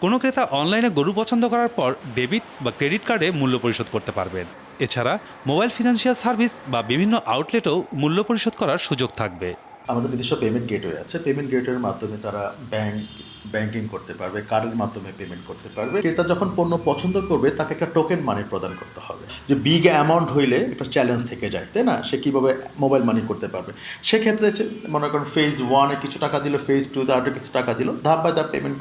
কোনো ক্রেতা অনলাইনে গরু পছন্দ করার পর ডেবিট বা ক্রেডিট কার্ডে মূল্য পরিশোধ করতে পারবেন। এছাড়া মোবাইল ফিনান্সিয়াল সার্ভিস বা বিভিন্ন আউটলেটেও মূল্য পরিশোধ করার সুযোগ থাকবে। আমাদের নিজস্ব পেমেন্ট গেটওয়ে আছে। পেমেন্ট গেটওয়ের মাধ্যমে তারা ব্যাংকিং করতে পারবে, কার্ডের মাধ্যমে পেমেন্ট করতে পারবে। ক্রেতা যখন পণ্য পছন্দ করবে তাকে একটা টোকেন মানি প্রদান করতে হবে। যে বিগ অ্যামাউন্ট হইলে একটা চ্যালেঞ্জ থেকে যায়, তাই না? সে কীভাবে মোবাইল মানি করতে পারবে। সেক্ষেত্রে মনে করেন ফেজ 1-এ কিছু টাকা দিল, ফেজ 2-তে আরও কিছু টাকা দিল, ধাপ বাই ধাপ পেমেন্ট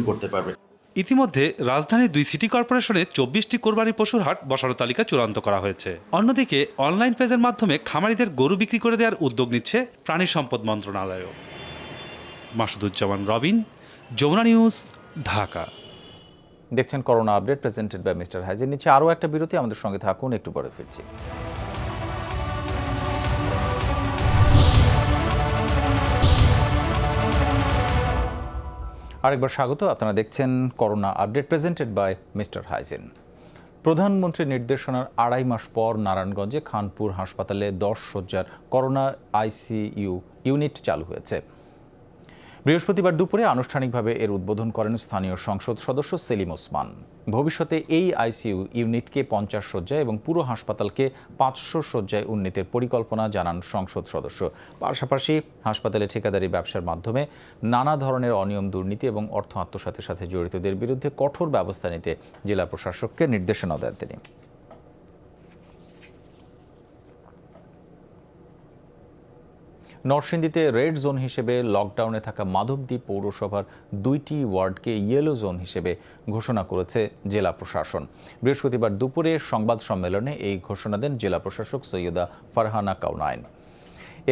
করতে পারবে। ইতিমধ্যে রাজধানীর 2 সিটি কর্পোরেশনে 24টি কোরবানি পশুর হাট বসানোর তালিকা চূড়ান্ত করা হয়েছে। অন্যদিকে অনলাইন পেজের মাধ্যমে খামারিদের গরু বিক্রি করে দেওয়ার উদ্যোগ নিচ্ছে প্রাণী সম্পদ মন্ত্রণালয়। মাসুদুজ্জামান রবিন, যমুনা নিউজ, ঢাকা। দেখছেন corona update presented by Mister Hygiene. নিচে আরও একটা বিরতি, আমাদের সঙ্গে থাকুন, একটু পরে ফিরছি। আরেকবার স্বাগত। আপনারা দেখছেন corona update presented by Mister Hygiene. প্রধানমন্ত্রীর নির্দেশনার 2.5 মাস পর নারায়ণগঞ্জে খানপুর হাসপাতালে 10 শয্যার করোনা আইসিইউ ইউনিট চালু হয়েছে। বৃহস্পতিবার দুপুরে আনুষ্ঠানিকভাবে এর উদ্বোধন করেন স্থানীয় সংসদ সদস্য সেলিম ওসমান। ভবিষ্যতে এই আইসিইউ ইউনিটকে 50 শয্যায় এবং পুরো হাসপাতালকে 500 শয্যায় উন্নীতের পরিকল্পনা জানান সংসদ সদস্য। পাশাপাশি হাসপাতালে ঠিকাদারি ব্যবসার মাধ্যমে নানা ধরনের অনিয়ম, দুর্নীতি এবং অর্থ আত্মসাতের সাথে জড়িতদের বিরুদ্ধে কঠোর ব্যবস্থা নিতে জেলা প্রশাসককে নির্দেশনা দেন তিনি। নরসিংদীতে রেড জোন হিসেবে লকডাউনে থাকা মাধবদী পৌরসভার 2টি ওয়ার্ডকে ইয়েলো জোন হিসেবে ঘোষণা করেছে জেলা প্রশাসন। বৃহস্পতিবার দুপুরে সংবাদ সম্মেলনে এই ঘোষণা দেন জেলা প্রশাসক সৈয়দা ফারহানা কাউনাইন।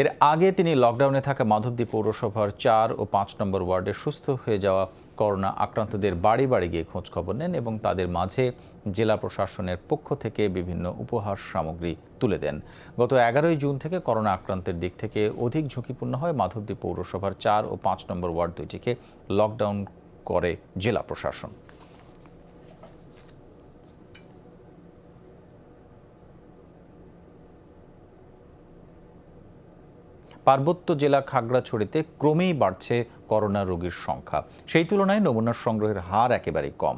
এর আগে তিনি লকডাউনে থাকা মাধবদী পৌরসভার 4 ও 5 নম্বর ওয়ার্ডে সুস্থ হয়ে যাওয়া করোনা আক্রান্তদের বাড়ি বাড়ি গিয়ে খোঁজখবর নেন এবং তাদের মাঝে জেলা প্রশাসনের পক্ষ থেকে বিভিন্ন উপহার সামগ্রী তুলে দেন। গত 11 জুন থেকে করোনা আক্রান্তের দিক থেকে অধিক ঝুঁকিপূর্ণ হয় মাধবদী পৌরসভার 4 ও 5 নম্বর ওয়ার্ড দুইটিকে লকডাউন করে জেলা প্রশাসন। পার্বত্য জেলা খাগড়াছড়িতে ক্রমেই বাড়ছে করোনা রোগীর সংখ্যা। সেই তুলনায় নমুনা সংগ্রহের হার একেবারেই কম।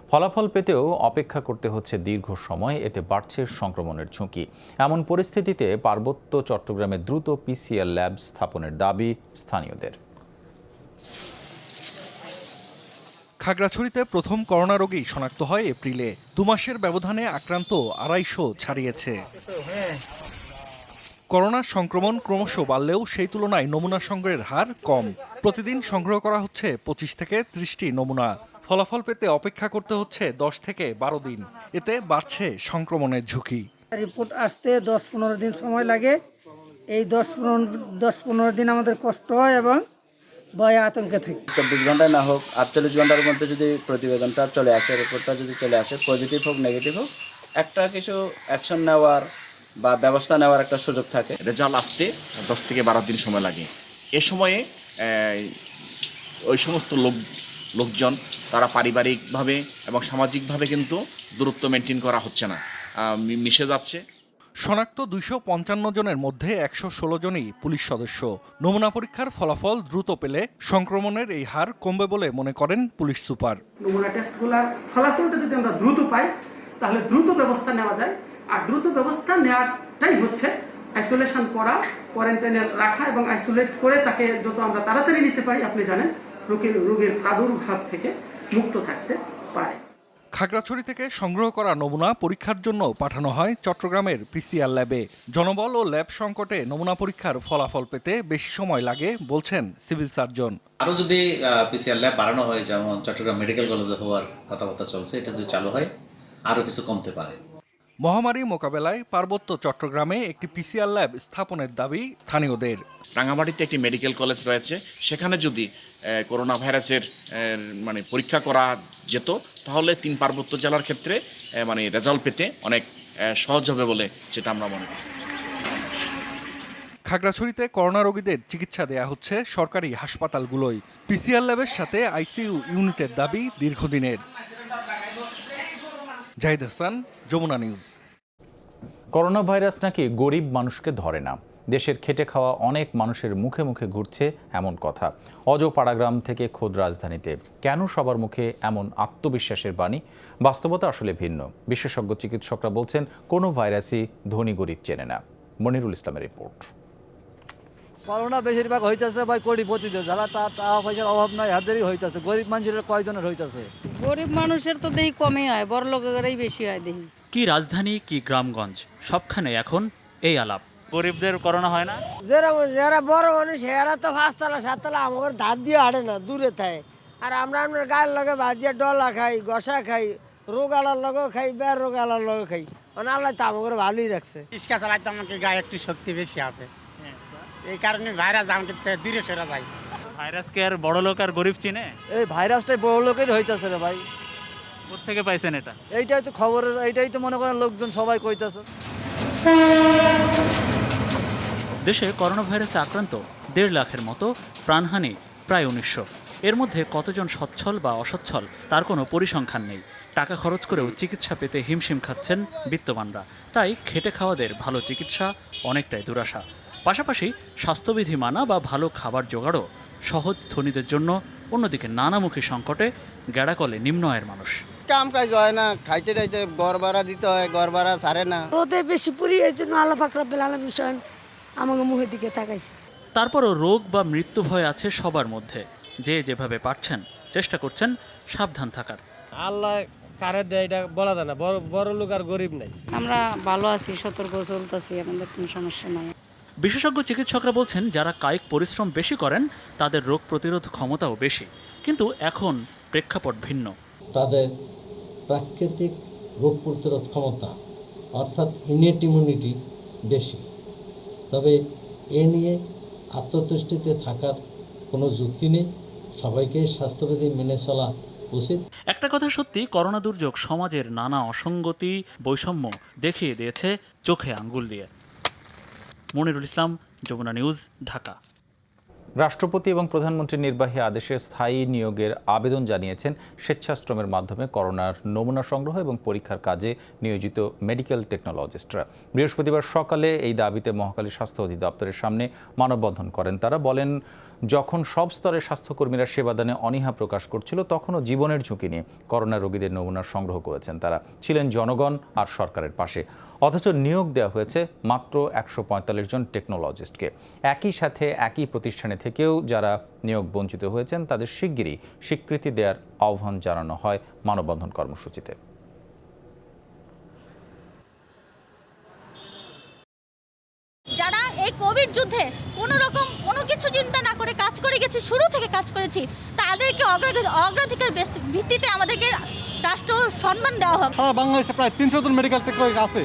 ফলাফল পেতেও অপেক্ষা করতে হচ্ছে দীর্ঘ সময়, এতে বাড়ছে সংক্রমণের ঝুঁকি। এমন পরিস্থিতিতে পার্বত্য চট্টগ্রামে দ্রুত পিসিআর ল্যাব স্থাপনের দাবি স্থানীয়দের। খাগড়াছড়িতে প্রথম করোনা রোগী শনাক্ত হয় এপ্রিলে। 2 মাসের ব্যবধানে আক্রান্ত 250 ছাড়িয়েছে। করোনার সংক্রমণ ক্রমশ বাড়লেও সেই তুলনায় নমুনা সংগ্রহের হার কম। প্রতিদিন সংগ্রহ করা হচ্ছে 25 থেকে 30টি নমুনা। ফলাফল পেতে অপেক্ষা করতে হচ্ছে 10 থেকে 12 দিন। এতে বাড়ছে সংক্রমণের ঝুঁকি। রিপোর্ট আসতে 10-15 দিন সময় লাগে। এই 10-15 দিন আমাদের কষ্ট হয় এবং ভয়ে আতঙ্কে থাকি। 24 ঘন্টায় না হোক 48 ঘন্টার মধ্যে যদি প্রতিবেদনটা চলে আসে, রিপোর্টটা যদি চলে আসে, পজিটিভ হোক নেগেটিভ হোক, একটা কিছু অ্যাকশন নেওয়ার বা ব্যবস্থা নেওয়ার একটা সুযোগ থাকে। রেজাল্ট আসতে 10 থেকে 12 দিন সময় লাগে। এ সময়ে ওই সমস্ত লোকজন তারা পারিবারিকভাবে এবং সামাজিকভাবে কিন্তু দূরত্ব মেনটেন করা হচ্ছে না, মিশে যাচ্ছে। শনাক্ত 255 জনের মধ্যে 116 জনই পুলিশ সদস্য। নমুনা পরীক্ষার ফলাফল দ্রুত পেলে সংক্রমণের এই হার কমবে বলে মনে করেন পুলিশ সুপার। নমুনা টেস্টগুলোর ফলাফলটা যদি আমরা দ্রুত পাই তাহলে দ্রুত ব্যবস্থা নেওয়া যায়। আর দ্রুত ব্যবস্থা নেওয়াটাই হচ্ছে আইসোলেশন করা, কোয়ারেন্টাইনে রাখা এবং আইসোলেট করে তাকে যত আমরা তাড়াতাড়ি নিতে পারি, আপনি জানেন রোগের প্রাদুর্ভাব থেকে মুক্ত থাকতে পারে। খাগড়াছড়ি থেকে সংগ্রহ করা নমুনা পরীক্ষার জন্য পাঠানো হয় চট্টগ্রামের পিসিআর ল্যাবে। জনবল ও ল্যাব সংকটে নমুনা পরীক্ষার ফলাফল পেতে বেশি সময় লাগে বলছেন সিভিল সার্জন। আরও যদি পিসিআর ল্যাব বাড়ানো হয়, যেমন চট্টগ্রাম মেডিকেল কলেজে হওয়ার কথাবার্তা চলছে, এটা যদি চালু হয় আরও কিছু কমতে পারে। মহামারী মোকাবেলায় পার্বত্য চট্টগ্রামে একটি পিসিআর ল্যাব স্থাপনের দাবি স্থানীয়দের। রাঙামাটিতে একটি মেডিকেল কলেজ রয়েছে, সেখানে যদি করোনা ভাইরাসের পরীক্ষা করা যেত তাহলে 3 পার্বত্য জেলার ক্ষেত্রে রেজাল্ট পেতে অনেক সহজ হবে বলে যেটা আমরা মনে করি। খাগড়াছড়িতে করোনা রোগীদের চিকিৎসা দেয়া হচ্ছে সরকারি হাসপাতালগুলোয়। পিসিআর ল্যাবের সাথে আইসিইউ ইউনিটের দাবি দীর্ঘদিনের। Zahid Hasan, Jamuna news. Coronavirus নাকি গরিব মানুষকে ধরে না। দেশের খেটে খাওয়া অনেক মানুষের মুখে মুখে ঘুরছে এমন কথা। অজ পাড়াগ্রাম থেকে খোদ রাজধানীতে কেন সবার মুখে এমন আত্মবিশ্বাসের বাণী? বাস্তবতা আসলে ভিন্ন। বিশেষজ্ঞ চিকিৎসকরা বলছেন কোনো ভাইরাসই ধনী গরিব চেনে না। মনিরুল ইসলামের রিপোর্ট। করোনা বেশিরভাগ হইতেছে ভাই কোটিপতিদের, যারা টাকা পয়সার অভাব নাই হাতেরই হইতেছে। গরিব মানুষের কয়জনের হইতেছে? গরিব মানুষের তো দেখি কমই হয়, বড় লোকেরাই বেশি হয় দেখি। কি রাজধানী কি গ্রামগঞ্জ, সবখানে এখন এই আলাপ। গরিবদের করোনা হয় না? যারা বড় মানুষ এরা তো 5 তলা 7 তলা আমার ধার দিয়ে হাঁটে না, দূরে থাকে। আর আমরা আপনার গায়ের লগে ভাজিয়া ডলা খাই, গসা খাই, রোগ আলার লগেও খাই, বের রোগ আলার লগেও খাই। মানে আল্লাহ তো আমাকে ভালোই রাখছে। রিক্সা চালাইতে আমাকে গায়ে একটু শক্তি বেশি আছে, এই কারণে ভাইরাস আমাকে দূরে সরে যায়। ভাইরাসকে আর বড় লোক আর গরিব চিনে? এই ভাইরাসটাই বড় লোকের হইতাছে রে ভাই। কোত্থেকে পাইছেন এটা? এইটাই তো খবরের, এইটাই তো মনে করেন লোকজন সবাই কইতাছে। দেশে করোনা ভাইরাসে আক্রান্ত 1.5 লাখের মতো, প্রাণহানি প্রায় 1900। এর মধ্যে কতজন সচ্ছল বা অসচ্ছল তার কোনো পরিসংখ্যান নেই। টাকা খরচ করেও চিকিৎসা পেতে হিমশিম খাচ্ছেন বিত্তবানরা। তাই খেটে খাওয়াদের ভালো চিকিৎসা অনেকটাই দুরাশা। পাশাপাশি স্বাস্থ্যবিধি মানা বা ভালো খাবার জোগাড়ও সহজ ধনীদের জন্য। অন্যদিকে নানামুখী সংকটে গেড়াকলে নিম্ন আয়ের মানুষ। কাম কাজ হয় না, খাইতে খাইতে ঘর ভাড়া দিতে হয়, ঘর ভাড়া ছাড়ে না। রোদে বেশি পুরি হয়েছে, আল্লাহ পাক রব্বুল আলামিন স্বয়ং আমাকে মুখের দিকে তাকাইছে। তারপরও রোগ বা মৃত্যু ভয় আছে সবার মধ্যে। যে যেভাবে পারছেন চেষ্টা করছেন সাবধান থাকার। আল্লাহ কারে দেয় এটা বলা যায় না, বড় লোক আর গরিব নাই। আমরা ভালো আছি, সতর্ক চলতেছি, আমাদের কোনো সমস্যা নাই। বিশেষজ্ঞ চিকিৎসকরা বলছেন, যারা কায়িক পরিশ্রম বেশি করেন তাদের রোগ প্রতিরোধ ক্ষমতাও বেশি। কিন্তু এখন প্রেক্ষাপট ভিন্ন। তাদের প্রাকৃতিক রোগ প্রতিরোধ ক্ষমতা অর্থাৎ ইনেট ইমিউনিটি বেশি। তবে এ নিয়ে আত্মতুষ্টিতে থাকার কোনো যুক্তি নেই। সবাইকে স্বাস্থ্যবিধি মেনে চলা উচিত। একটা কথা সত্যি, করোনা দুর্যোগ সমাজের নানা অসঙ্গতি, বৈষম্য দেখিয়ে দিয়েছে চোখে আঙ্গুল দিয়ে। মনিরুল ইসলাম, যমুনা নিউজ, ঢাকা। রাষ্ট্রপতি এবং প্রধানমন্ত্রীর নির্বাহী আদেশে স্থায়ী নিয়োগের আবেদন জানিয়েছেন স্বেচ্ছাশ্রমের মাধ্যমে করোনার নমুনা সংগ্রহ এবং পরীক্ষার কাজে নিয়োজিত মেডিকেল টেকনোলজিস্টরা। বৃহস্পতিবার সকালে এই দাবিতে মহাখালী স্বাস্থ্য অধিদপ্তরের সামনে মানববন্ধন করেন তারা। বলেন, যখন সব স্তরের স্বাস্থ্যকর্মীরা সেবাদানে অনীহা প্রকাশ করছিল, তখনও জীবনের ঝুঁকি নিয়ে করোনা রোগীদের নমুনা সংগ্রহ করেছেন তারা। ছিলেন জনগণ আর সরকারের পাশে। অথচ নিয়োগ দেওয়া হয়েছে মাত্র 145 জন টেকনোলজিস্টকে। একই সাথে একই প্রতিষ্ঠানে থেকেও যারা নিয়োগ বঞ্চিত হয়েছেন তাদের শিগগিরই স্বীকৃতি দেওয়ার আহ্বান জানানো হয় মানববন্ধন কর্মসূচিতে। যারা এই কোভিড যুদ্ধে কোনো রকম কোনো কিছু চিন্তা না করে কাজ করে গেছে, শুরু থেকে কাজ করেছি, তাদেরকে অগ্রাধিকার ভিত্তিতে আমাদেরকে রাষ্ট্র সম্মান দেওয়া হোক। সারা বাংলাদেশে প্রায় 300 জন মেডিকেল টেকনোলজি আছে।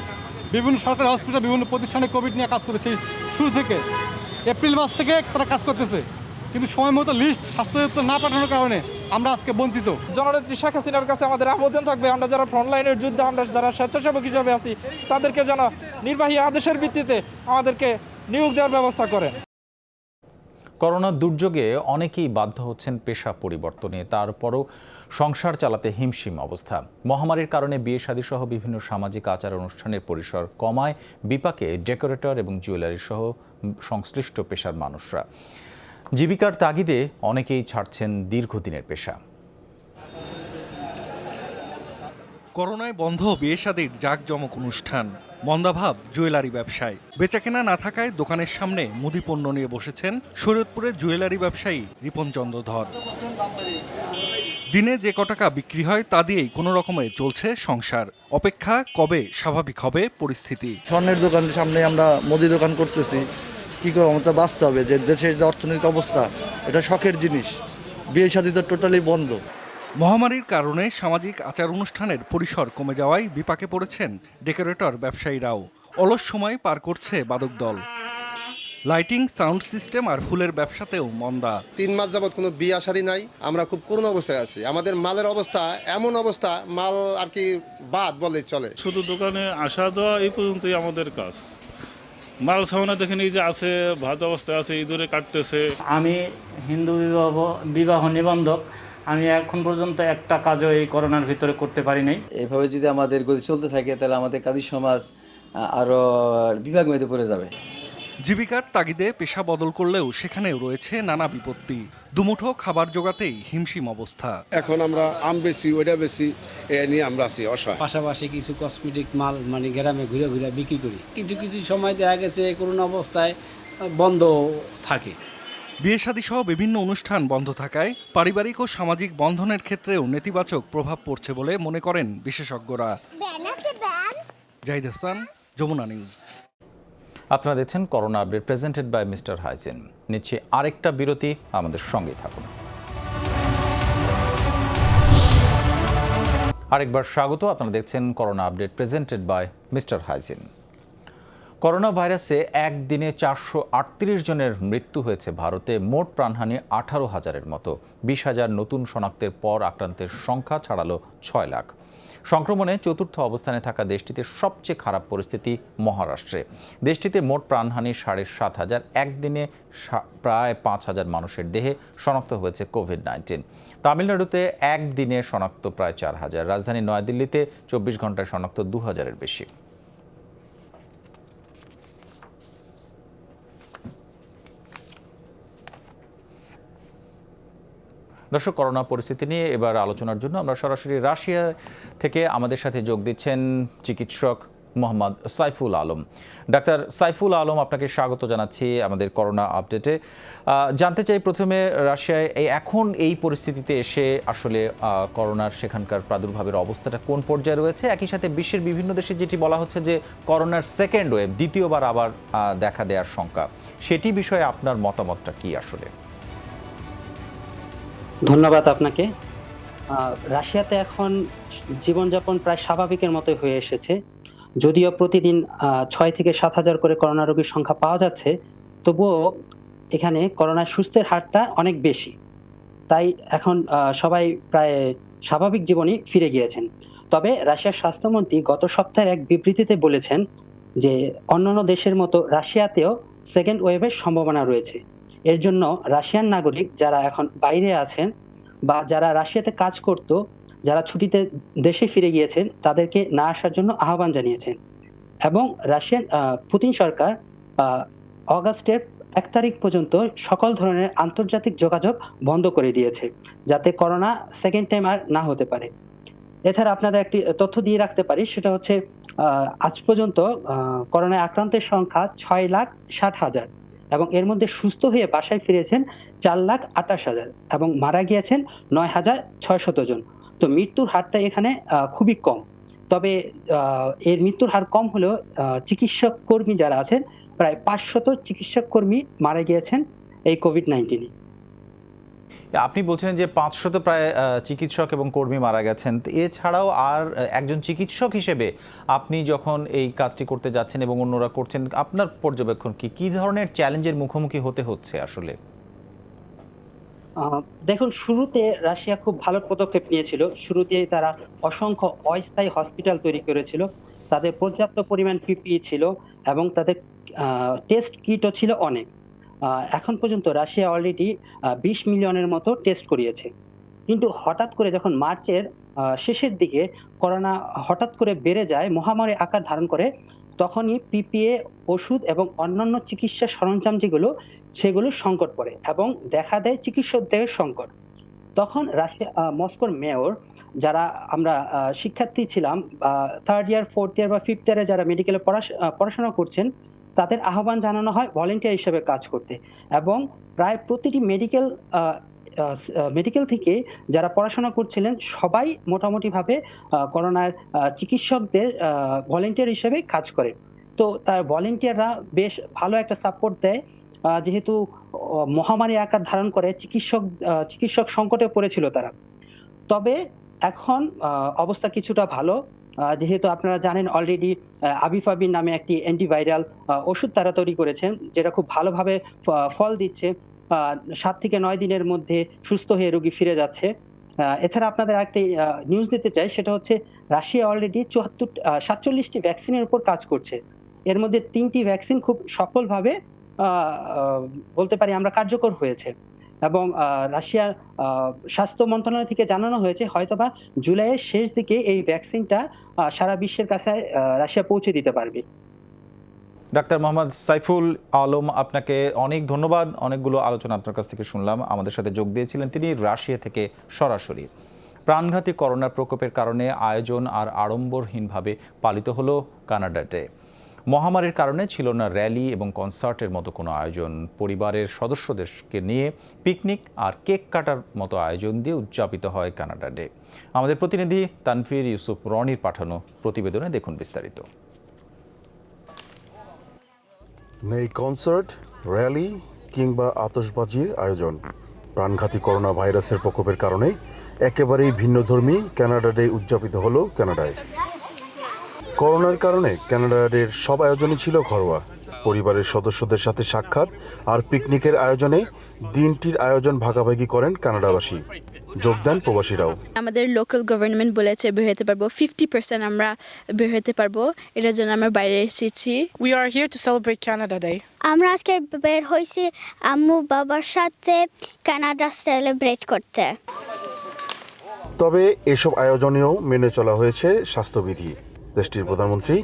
বিভিন্ন সরকারি হসপিটাল, বিভিন্ন প্রতিষ্ঠানে কোভিড নিয়ে কাজ করেছে শুরু থেকে। এপ্রিল মাস থেকে তারা কাজ করতেছে, কিন্তু সময় মতো লিস্ট স্বাস্থ্য দপ্তর না পাঠানোর কারণে আমরা আজকে বঞ্চিত। জননেত্রী শেখ হাসিনার কাছে আমাদের আবেদন থাকবে, আমরা যারা ফ্রন্টলাইনের যুদ্ধে, আমরা যারা স্বেচ্ছাসেবক হিসাবে আছি, তাদেরকে যেন নির্বাহী আদেশের ভিত্তিতে আমাদেরকে নিয়োগ দেওয়ার ব্যবস্থা করেন। করোনা দুর্যোগে অনেকেই বাধ্য হচ্ছেন পেশা পরিবর্তনে। তারপরও সংসার চালাতে হিমশিম অবস্থা। মহামারীর কারণে বিয়ে শাদী সহ বিভিন্ন সামাজিক আচার অনুষ্ঠানের পরিসর কমায় বিপাকে ডেকোরেটর এবং জুয়েলারি সহ সংশ্লিষ্ট পেশার মানুষরা। জীবিকার তাগিদে অনেকেই ছাড়ছেন দীর্ঘদিনের পেশা। করোনায় বন্ধ বিয়ে শাদীর জাঁকজমক অনুষ্ঠান, মন্দাভাব জুয়েলারি ব্যবসায়। বেচাকেনা না থাকায় দোকানের সামনে মুদি পণ্য নিয়ে বসেছেন শরীয়তপুরের জুয়েলারি ব্যবসায়ী রিপন চন্দ্রধর। দিনে যে কটাকা বিক্রি হয় তা দিয়েই কোনো রকমে চলছে সংসার। অপেক্ষা কবে স্বাভাবিক হবে পরিস্থিতি। স্বর্ণের দোকানের সামনে আমরা মুদি দোকান করতেছি, কি করে আমাদের বাঁচতে হবে। যে দেশের যে অর্থনৈতিক অবস্থা, এটা শখের জিনিস। বিয়ে শাদী তো টোটালি বন্ধ। মহামারীর কারণে সামাজিক আচার অনুষ্ঠানের পরিসর কমে যাওয়ায় বিপাকে পড়েছেন ডেকোরেটর ব্যবসায়ীরাও। অলস সময় পার করছে বাদক দল। লাইটিং, সাউন্ড সিস্টেম আর ফুলের ব্যবসাতেও মন্দা। 3 মাস যাবত কোনো বিয়ে শাদী নাই, আমরা খুব করুণ অবস্থায় আছি। আমাদের মালের অবস্থা এমন অবস্থা, মাল আর কি বাদ বলে চলে। শুধু দোকানে আসা যাওয়া এই পর্যন্তই আমাদের কাজ। মাল সামনে দেখেন এই যে আছে, ভাজ অবস্থায় আছে, ইঁদুরে কাটতেছে। আমি হিন্দু বিবাহ নিবন্ধক। আমি এখন পর্যন্ত একটা কাজও এই করোনার ভিতরে করতে পারি নাই। এইভাবে যদি আমাদের গতি চলতে থাকে তাহলে আমাদের কাজী সমাজ আরও বিভাগ মেয়েতে পড়ে যাবে। জীবিকার তাগিদে পেশা বদল করলেও সেখানেও রয়েছে নানা বিপত্তি। দুমুঠো খাবার জোগাতেই হিমশিম অবস্থা। এখন আমরা আম বেশি, ওইটা বেশি, এ নিয়ে আমরা আছি অসহায়। পাশাপাশি কিছু কসমেটিক মাল মানে গ্রামে ঘুরে ঘুরে বিক্রি করি। কিছু কিছু সময় দেখা গেছে করোনা অবস্থায় বন্ধ থাকে। বিয়ে শাদী সহ বিভিন্ন অনুষ্ঠান বন্ধ থাকায় পারিবারিক ও সামাজিক বন্ধনের ক্ষেত্রেও নেতিবাচক প্রভাব পড়ছে বলে মনে করেন বিশেষজ্ঞরা। জাহিদ হাসান, যমুনা নিউজ। আপনারা দেখছেন corona update, presented by mister Hisense. নিচ্ছে আরেকটা বিরতি, আমাদের সঙ্গেই থাকুন। আরেকবার স্বাগত। আপনারা দেখছেন corona update presented by Mister Hygiene. Corona ভাইরাসে একদিনে 438 জনের মৃত্যু হয়েছে ভারতে। মোট প্রাণহানি 18,000-এর মতো। 20,000 নতুন শনাক্তের পর আক্রান্তের সংখ্যা ছাড়ালো 6 লাখ। সংক্রমণে চতুর্থ অবস্থানে থাকা দেশটিতে সবচেয়ে খারাপ পরিস্থিতি মহারাষ্ট্রে। দেশটিতে মোট প্রাণহানি 7,500। একদিনে প্রায় 5,000 মানুষের দেহে শনাক্ত হয়েছে কোভিড-19। তামিলনাড়ুতে একদিনে শনাক্ত প্রায় 4,000। রাজধানী নয়াদিল্লিতে 24 ঘন্টায় শনাক্ত 2,000-এর বেশি। দর্শক, করোনা পরিস্থিতি নিয়ে এবার আলোচনার জন্য আমরা সরাসরি রাশিয়া থেকে আমাদের সাথে যোগ দিচ্ছেন চিকিৎসক মোহাম্মদ সাইফুল আলম। ডাক্তার সাইফুল আলম, আপনাকে স্বাগত জানাচ্ছি আমাদের করোনা আপডেটে। জানতে চাই প্রথমে, রাশিয়ায় এখন এই পরিস্থিতিতে এসে আসলে করোনার সেখানকার প্রাদুর্ভাবের অবস্থাটা কোন পর্যায়ে রয়েছে? একই সাথে বিশ্বের বিভিন্ন দেশে যেটি বলা হচ্ছে যে করোনার সেকেন্ড ওয়েভ, দ্বিতীয়বার আবার দেখা দেওয়ার শঙ্কা, সেটি বিষয়ে আপনার মতামতটা কি আসলে? ধন্যবাদ আপনাকে। রাশিয়াতে এখন জীবনযাপন প্রায় স্বাভাবিকের মতো হয়ে এসেছে। যদিও প্রতিদিন 6 থেকে 7,000 করে করোনা রোগীর সংখ্যা পাওয়া যাচ্ছে, তবুও এখানে করোনার সুস্থের হারটা অনেক বেশি। তাই এখন সবাই প্রায় স্বাভাবিক জীবনে ফিরে গিয়েছেন। তবে রাশিয়ার স্বাস্থ্যমন্ত্রী গত সপ্তাহের এক বিবৃতিতে বলেছেন যে অন্যান্য দেশের মতো রাশিয়াতেও সেকেন্ড ওয়েভের সম্ভাবনা রয়েছে। এর জন্য রাশিয়ান নাগরিক যারা এখন বাইরে আছেন বা যারা রাশিয়াতে কাজ করত, যারা ছুটিতে দেশে ফিরে গিয়েছেন, তাদেরকে না আসার জন্য আহ্বান জানিয়েছেন। এবং রাশিয়ান পুতিন সরকার অগাস্টের 1 তারিখ পর্যন্ত সকল ধরনের আন্তর্জাতিক যোগাযোগ বন্ধ করে দিয়েছে, যাতে করোনা সেকেন্ড টাইম আর না হতে পারে। এছাড়া আপনাদের একটি তথ্য দিয়ে রাখতে পারি, সেটা হচ্ছে আজ পর্যন্ত করোনায় আক্রান্তের সংখ্যা 6,60,000 এবং এর মধ্যে সুস্থ হয়ে বাসায় ফিরেছেন 4,28,000 এবং মারা গিয়েছেন 9,600 জন। তো মৃত্যুর হারটা এখানে খুবই কম। তবে এর মৃত্যুর হার কম হলেও চিকিৎসক কর্মী যারা আছেন, প্রায় 500 চিকিৎসক কর্মী মারা গিয়েছেন এই কোভিড-19-এ। আপনি বলছেন যে 500 প্রায় চিকিৎসক এবং কর্মী মারা গেছেন। এছাড়াও আর একজন চিকিৎসক হিসেবে আপনি যখন এই কাজটি করতে যাচ্ছেন এবং অন্যরা করছেন, আপনার পর্যবেক্ষণ কি ধরনের চ্যালেঞ্জের মুখোমুখি হতে হচ্ছে আসলে? দেখুন, শুরুতে রাশিয়া খুব ভালো পদক্ষেপ নিয়েছিল। শুরুতে তারা অসংখ্য অস্থায়ী হসপিটাল তৈরি করেছিল, তাদের পর্যাপ্ত পরিমাণ পিপিই ছিল এবং তাদের টেস্ট কিটও ছিল অনেক। এখন পর্যন্ত রাশিয়া অলরেডি 20 মিলিয়নের মতো টেস্ট করিয়েছে। কিন্তু হঠাৎ করে যখন মার্চের শেষের দিকে করোনা হঠাৎ করে বেড়ে যায়, মহামারী আকার ধারণ করে, তখনই পিপিএ, ওষুধ এবং অন্যান্য চিকিৎসা সরঞ্জাম যেগুলো, সেগুলো সংকট পড়ে এবং দেখা দেয় চিকিৎসকদের সংকট। তখন রাশিয়া মস্কোর মেয়র, যারা আমরা শিক্ষার্থী ছিলাম, 3rd ইয়ার 4th ইয়ার বা 5th ইয়ারে যারা মেডিকেলে পড়াশোনা করছেন, তাদের আহ্বান জানানো হয় ভলেন্টিয়ার হিসেবে কাজ করতে। এবং প্রায় প্রতিটি মেডিকেল থেকে যারা পড়াশোনা করছিলেন সবাই মোটামুটিভাবে করোনার চিকিৎসকদের ভলেন্টিয়ার হিসেবে কাজ করে। তো তার ভলেন্টিয়াররা বেশ ভালো একটা সাপোর্ট দেয়, যেহেতু মহামারী আকার ধারণ করে চিকিৎসক সংকটে পড়েছিল তারা। তবে এখন অবস্থা কিছুটা ভালো, যেহেতু আপনারা জানেন অলরেডি আবিফাবিন নামে একটি অ্যান্টিভাইরাল ওষুধ তারা তৈরি করেছেন, যেটা খুব ভালোভাবে ফল দিচ্ছে। 7 থেকে 9 দিনের মধ্যে সুস্থ হয়ে রোগী ফিরে যাচ্ছে। এছাড়া আপনাদের একটি নিউজ দিতে চাই, সেটা হচ্ছে রাশিয়া অলরেডি 47টি ভ্যাকসিনের উপর কাজ করছে। এর মধ্যে 3টি ভ্যাকসিন খুব সফলভাবে বলতে পারি আমরা কার্যকর হয়েছে এবং রাশিয়ার স্বাস্থ্য মন্ত্রণালয় থেকে জানানো হয়েছে হয়তোবা জুলাইয়ের শেষ দিকে এই ভ্যাকসিনটা সারা বিশ্বের কাছে রাশিয়া পৌঁছে দিতে পারবে। ডাক্তার মোহাম্মদ সাইফুল আলম, আপনাকে অনেক ধন্যবাদ। অনেকগুলো আলোচনা আপনার কাছ থেকে শুনলাম। আমাদের সাথে যোগ দিয়েছিলেন তিনি রাশিয়া থেকে সরাসরি। প্রাণঘাতী করোনার প্রকোপের কারণে আয়োজন আর আড়ম্বরহীনভাবে পালিত হলো কানাডা ডে। মহামারীর কারণে ছিল না র্যালি এবং কনসার্টের মতো কোনো আয়োজন। পরিবারের সদস্যদেরকে নিয়ে পিকনিক আর কেক কাটার মতো আয়োজন দিয়ে উদযাপিত হয় কানাডা ডে। আমাদের প্রতিনিধি তানভীর ইউসুফ রনির পাঠানো প্রতিবেদনে দেখুন বিস্তারিত। নেই কনসার্ট, র্যালি কিংবা আতশবাজির আয়োজন। প্রাণঘাতী করোনা ভাইরাসের প্রকোপের কারণে একেবারেই ভিন্নধর্মী কানাডা ডে উদযাপিত হলো কানাডায়। করোনার কারণে কানাডা ডের সব আয়োজনই ছিল ঘরোয়া। পরিবারের সদস্যদের সাথে সাক্ষাৎ আর পিকনিকের আয়োজনে দিনটির আয়োজন ভাগাভাগি করেন কানাডাবাসী। যোগ দেন প্রবাসীরাও। আমাদের লোকাল গভর্নমেন্ট বলেছে বের হতে পারবো, 50% আমরা বের হতে পারবো, এটার জন্য আমরা বাইরে এসেছি। We are here to celebrate Canada Day. আমরা আজকে বের হয়েছি আম্মু বাবার সাথে কানাডা সেলিব্রেট করতে। তবে এসব আয়োজনেও মেনে চলা হয়েছে স্বাস্থ্যবিধি। দেশটির প্রধানমন্ত্রী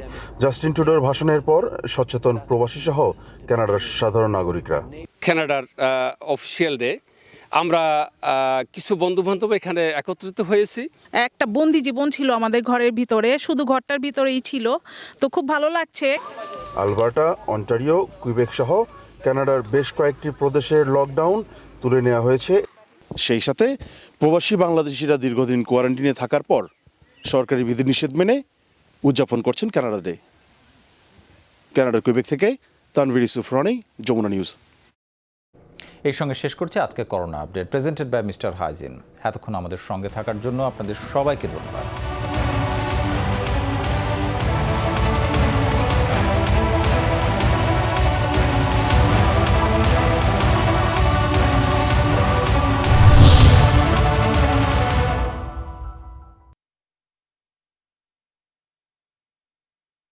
জাস্টিন ট্রুডোর ভাষণের পর সচেতন প্রবাসী সহ কানাডার সাধারণ নাগরিকরা। কানাডার অফিসিয়াল ডে, আমরা কিছু বন্ধু বান্ধব এখানে একত্রিত হয়েছি। একটা বন্দি জীবন ছিল আমাদের ঘরের ভিতরে, শুধু ঘরটার ভিতরেই ছিল, তো খুব ভালো লাগছে। আলবার্টা, অন্টারিও, কুইবেক সহ কানাডার বেশ কয়েকটি প্রদেশের লকডাউন তুলে নেওয়া হয়েছে। সেই সাথে প্রবাসী বাংলাদেশিরা দীর্ঘদিন কোয়ারেন্টিনে থাকার পর সরকারি বিধিনিষেধ মেনে উদযাপন করছেন কানাডা ডে। কানাডার কুইবেক থেকে তানভীর ইউসুফ রনি, যমুনা নিউজ। এই সঙ্গে শেষ করছে আজকে corona update, presented by Mister Hygiene. এতক্ষণ আমাদের সঙ্গে থাকার জন্য আপনাদের সবাইকে ধন্যবাদ।